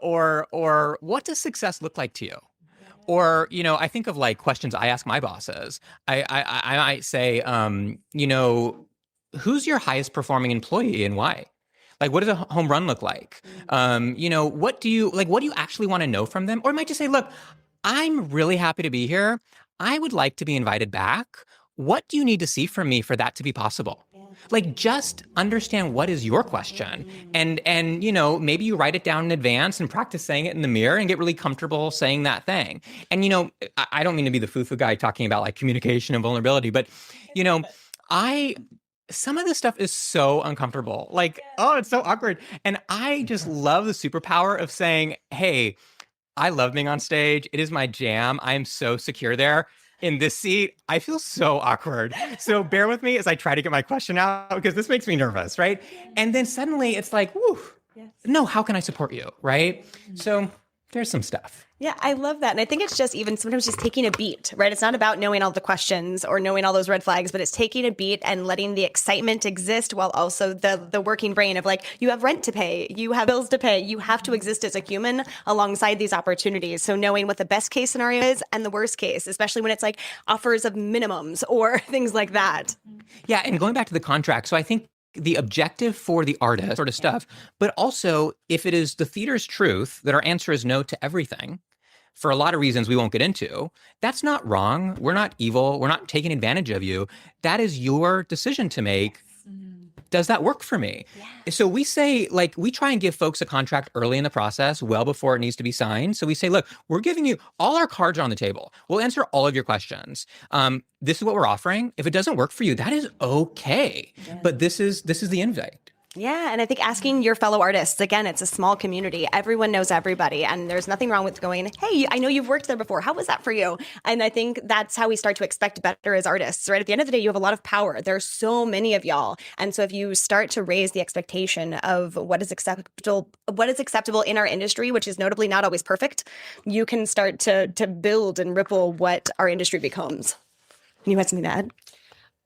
[SPEAKER 6] Or what does success look like to you? Or, I think of questions I ask my bosses. I might say, who's your highest performing employee and why? What does a home run look like? What do you actually want to know from them? Or I might just say, look, I'm really happy to be here. I would like to be invited back. What do you need to see from me for that to be possible? Just understand what is your question. And maybe you write it down in advance and practice saying it in the mirror and get really comfortable saying that thing. And, I don't mean to be the foo-foo guy talking about communication and vulnerability, but, some of this stuff is so uncomfortable. It's so awkward. And I just love the superpower of saying, hey, I love being on stage. It is my jam. I am so secure there. In this seat, I feel so awkward. So bear with me as I try to get my question out because this makes me nervous, right? And then suddenly it's like, whoo, no, how can I support you, right? So there's some stuff.
[SPEAKER 3] Yeah, I love that. And I think it's just even sometimes just taking a beat, right? It's not about knowing all the questions or knowing all those red flags, but it's taking a beat and letting the excitement exist while also the working brain of like, you have rent to pay, you have bills to pay, you have to exist as a human alongside these opportunities. So knowing what the best case scenario is and the worst case, especially when it's like offers of minimums or things like that.
[SPEAKER 6] Yeah, and going back to the contract, so I think the objective for the artist sort of stuff, but also if it is the theater's truth that our answer is no to everything, for a lot of reasons we won't get into, that's not wrong. We're not evil. We're not taking advantage of you. That is your decision to make. Does that work for me? Yeah. So we say, like, we try and give folks a contract early in the process, well before it needs to be signed. So we say, look, we're giving you all our cards are on the table. We'll answer all of your questions. This is what we're offering. If it doesn't work for you, that is okay. Yeah. But this is the invite.
[SPEAKER 3] Yeah, and I think asking your fellow artists, again, it's a small community. Everyone knows everybody, and there's nothing wrong with going, hey, I know you've worked there before. How was that for you? And I think that's how we start to expect better as artists, right? At the end of the day, you have a lot of power. There's so many of y'all. And so if you start to raise the expectation of what is acceptable in our industry, which is notably not always perfect, you can start to build and ripple what our industry becomes. And you had something to add?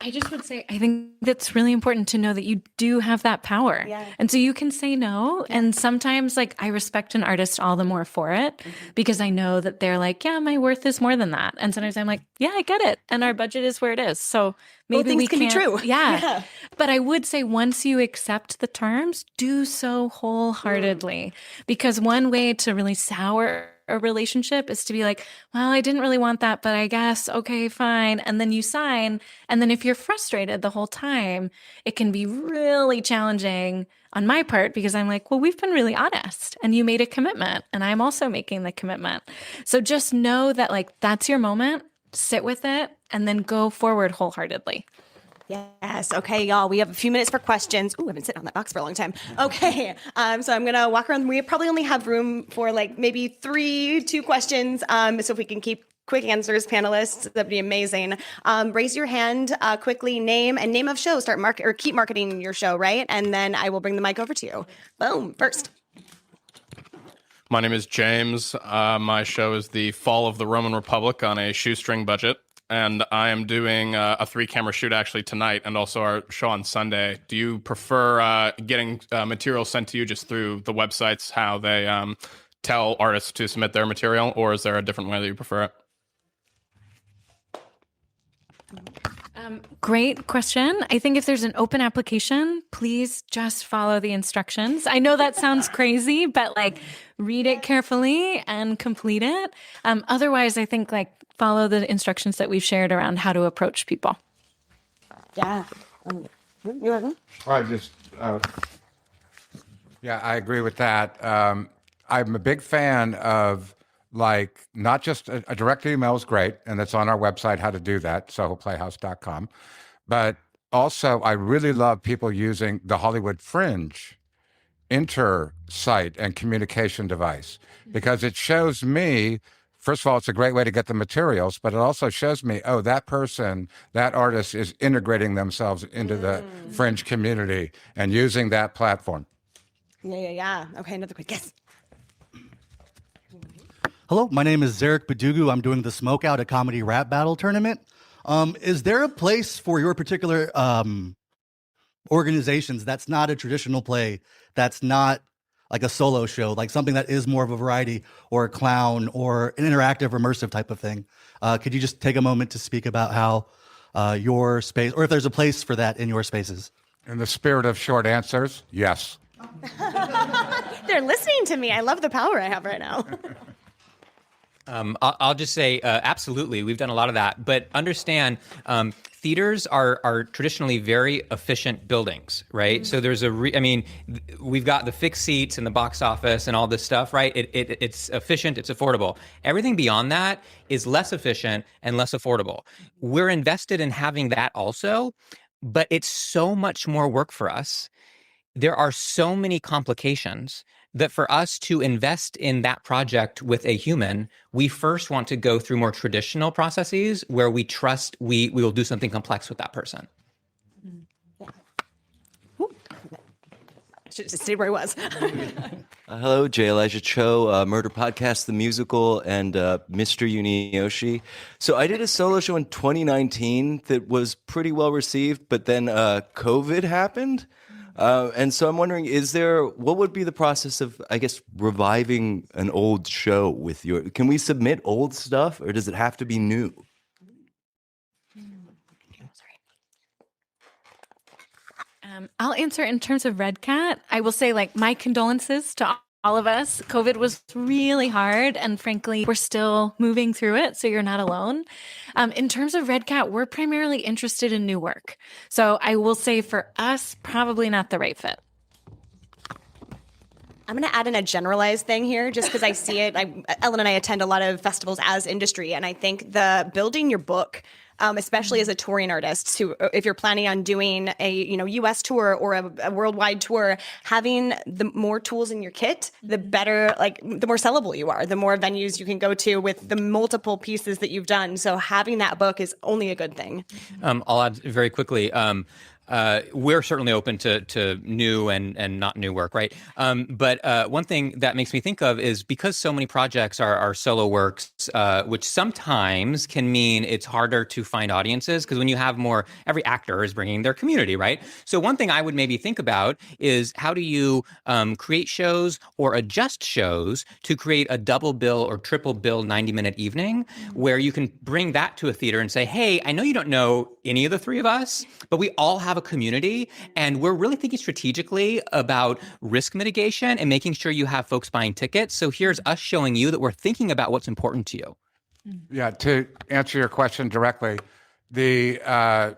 [SPEAKER 5] I just would say, I think that's really important to know that you do have that power.
[SPEAKER 3] Yeah.
[SPEAKER 5] And so you can say no. Yeah. And sometimes like I respect an artist all the more for it because I know that they're like, yeah, my worth is more than that. And sometimes I'm like, yeah, I get it. And our budget is where it is. So maybe we
[SPEAKER 3] can be true.
[SPEAKER 5] Yeah. But I would say once you accept the terms, do so wholeheartedly because one way to really sour a relationship is to be like, well, I didn't really want that, but I guess, okay, fine. And then you sign. And then if you're frustrated the whole time, it can be really challenging on my part because I'm like, well, we've been really honest and you made a commitment and I'm also making the commitment. So just know that like, that's your moment, sit with it and then go forward wholeheartedly.
[SPEAKER 3] Yes. Okay, y'all. We have a few minutes for questions. Ooh, I've been sitting on that box for a long time. Okay. So I'm going to walk around. We probably only have room for like maybe 2 questions. So if we can keep quick answers, panelists, that'd be amazing. Raise your hand quickly, name and name of show. Keep marketing your show, right? And then I will bring the mic over to you. Boom. First.
[SPEAKER 7] My name is James. My show is The Fall of the Roman Republic on a shoestring budget. And I am doing a 3-camera shoot actually tonight and also our show on Sunday. Do you prefer getting material sent to you just through the websites, how they tell artists to submit their material, or is there a different way that you prefer it?
[SPEAKER 5] Great question. I think if there's an open application, please just follow the instructions. I know that sounds crazy, but like read it carefully and complete it. Otherwise, I think like follow the instructions that we've shared around how to approach people.
[SPEAKER 3] Yeah.
[SPEAKER 2] I agree with that. I'm a big fan of like not just a direct email is great, and it's on our website how to do that, sohoplayhouse.com. But also, I really love people using the Hollywood Fringe inter-site and communication device because it shows me, first of all, it's a great way to get the materials, but it also shows me, oh, that person, that artist is integrating themselves into the Fringe community and using that platform.
[SPEAKER 3] Yeah. Okay, another quick guess.
[SPEAKER 8] Hello, my name is Zarek Badugu. I'm doing the Smokeout, a comedy rap battle tournament. Is there a place for your particular organizations that's not a traditional play, that's not like a solo show, like something that is more of a variety or a clown or an interactive, immersive type of thing? Could you just take a moment to speak about how your space, or if there's a place for that in your spaces?
[SPEAKER 2] In the spirit of short answers, yes.
[SPEAKER 3] They're listening to me. I love the power I have right now.
[SPEAKER 6] I'll just say, absolutely. We've done a lot of that. But understand, theaters are traditionally very efficient buildings, right? So there's we've got the fixed seats and the box office and all this stuff, right? It's efficient, it's affordable. Everything beyond that is less efficient and less affordable. We're invested in having that also, but it's so much more work for us. There are so many complications that for us to invest in that project with a human, we first want to go through more traditional processes where we trust we will do something complex with that person.
[SPEAKER 3] should just stay where he was.
[SPEAKER 9] Hello, J. Elijah Cho, Murder Podcast, the musical, and Mr. Yunioshi. So I did a solo show in 2019 that was pretty well received, but then COVID happened. And so I'm wondering, what would be the process of, I guess, reviving an old show with can we submit old stuff, or does it have to be new?
[SPEAKER 5] I'll answer in terms of Red Cat. I will say, like, my condolences to all of us. COVID was really hard, and frankly, we're still moving through it, so you're not alone. In terms of Red Cat, we're primarily interested in new work. So I will say for us, probably not the right fit.
[SPEAKER 3] I'm going to add in a generalized thing here just because I see it. Ellen and I attend a lot of festivals as industry, and I think the building your book, especially as a touring artist, if you're planning on doing a U.S. tour or a worldwide tour, having the more tools in your kit, the better, the more sellable you are, the more venues you can go to with the multiple pieces that you've done. So having that book is only a good thing.
[SPEAKER 6] I'll add very quickly. We're certainly open to new and not new work, right? But one thing that makes me think of is because so many projects are solo works, which sometimes can mean it's harder to find audiences because when you have more, every actor is bringing their community, right? So one thing I would maybe think about is how do you create shows or adjust shows to create a double bill or triple bill 90-minute evening where you can bring that to a theater and say, hey, I know you don't know any of the three of us, but we all have a community, and we're really thinking strategically about risk mitigation and making sure you have folks buying tickets. So here's us showing you that we're thinking about what's important to you.
[SPEAKER 2] Yeah, to answer your question directly, there's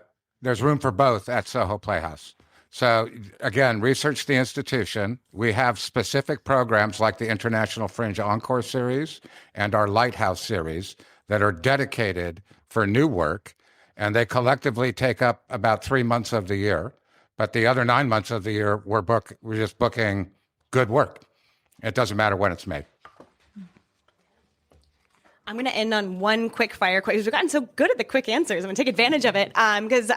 [SPEAKER 2] room for both at Soho Playhouse. So again, research the institution. We have specific programs like the International Fringe Encore Series and our Lighthouse Series that are dedicated for new work. And they collectively take up about 3 months of the year. But the other 9 months of the year, we're just booking good work. It doesn't matter when it's made.
[SPEAKER 3] I'm going to end on one quick fire question. We've gotten so good at the quick answers. I'm going to take advantage of it because,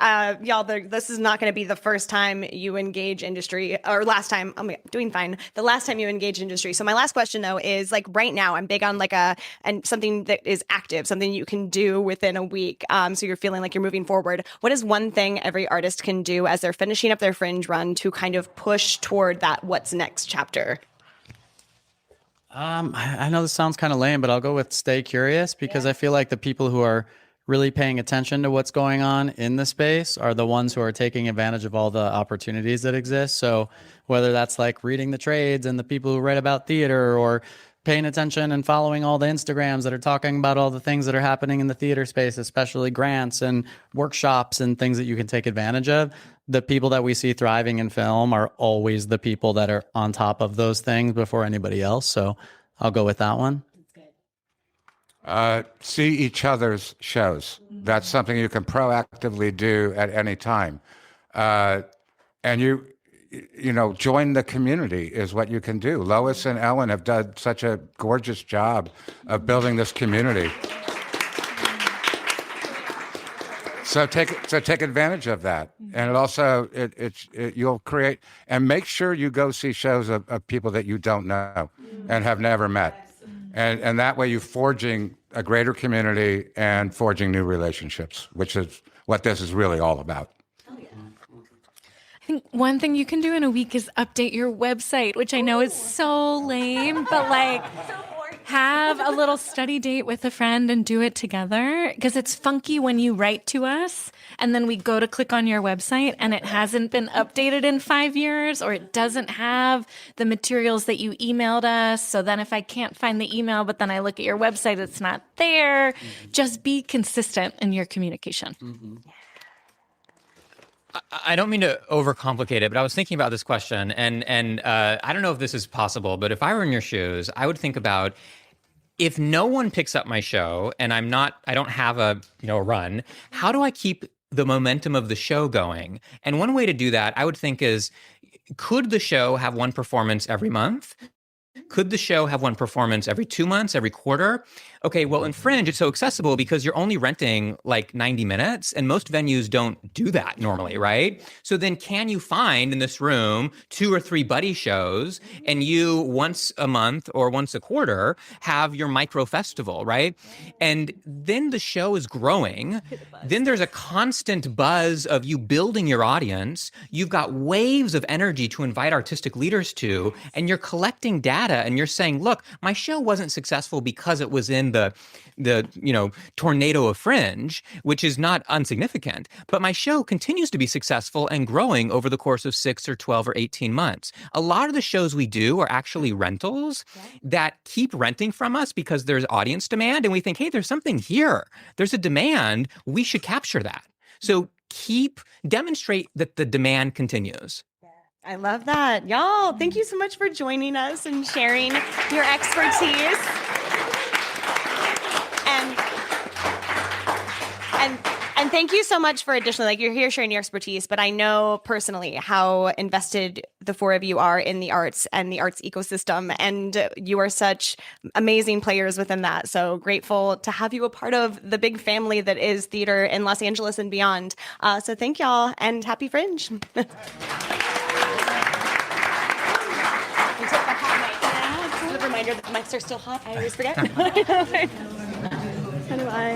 [SPEAKER 3] y'all, this is not going to be the first time you engage industry, or last time. I'm doing fine. The last time you engage industry. So my last question, though, is right now, I'm big on and something that is active, something you can do within a week. So you're feeling like you're moving forward. What is one thing every artist can do as they're finishing up their Fringe run to kind of push toward that what's next chapter?
[SPEAKER 4] I know this sounds kind of lame, but I'll go with stay curious because I feel like the people who are really paying attention to what's going on in the space are the ones who are taking advantage of all the opportunities that exist. So whether that's like reading the trades and the people who write about theater or paying attention and following all the Instagrams that are talking about all the things that are happening in the theater space, especially grants and workshops and things that you can take advantage of. The people that we see thriving in film are always the people that are on top of those things before anybody else. So I'll go with that one.
[SPEAKER 2] See each other's shows. That's something you can proactively do at any time. And join the community is what you can do. Lois and Ellen have done such a gorgeous job of building this community. So take advantage of that, and it also you'll create and make sure you go see shows of people that you don't know and have never met, and that way you're forging a greater community and forging new relationships, which is what this is really all about.
[SPEAKER 5] I think one thing you can do in a week is update your website, which I know is so lame, but have a little study date with a friend and do it together, because it's funky when you write to us and then we go to click on your website and it hasn't been updated in 5 years, or it doesn't have the materials that you emailed us. So then if I can't find the email, but then I look at your website, it's not there. Just be consistent in your communication.
[SPEAKER 6] I don't mean to overcomplicate it, but I was thinking about this question, and I don't know if this is possible, but if I were in your shoes, I would think about, if no one picks up my show and I don't have a run, how do I keep the momentum of the show going? And one way to do that, I would think, is, could the show have one performance every month? Could the show have one performance every 2 months, every quarter? Okay, well, in Fringe, it's so accessible because you're only renting like 90 minutes, and most venues don't do that normally, right? So then can you find in this room 2 or 3 buddy shows, and you once a month or once a quarter have your micro festival, right? And then the show is growing. Then there's a constant buzz of you building your audience. You've got waves of energy to invite artistic leaders to, and you're collecting data and you're saying, look, my show wasn't successful because it was in the tornado of Fringe, which is not insignificant, but my show continues to be successful and growing over the course of 6 or 12 or 18 months. A lot of the shows we do are actually rentals that keep renting from us because there's audience demand, and we think, hey, there's something here. There's a demand. We should capture that. So demonstrate that the demand continues.
[SPEAKER 3] I love that. Y'all, thank you so much for joining us and sharing your expertise. And thank you so much for additionally, like, you're here sharing your expertise, but I know personally how invested the 4 of you are in the arts and the arts ecosystem, and you are such amazing players within that. So grateful to have you a part of the big family that is theater in Los Angeles and beyond. So thank y'all, and happy Fringe. Reminder that the mics are still hot. I always forget. How do I?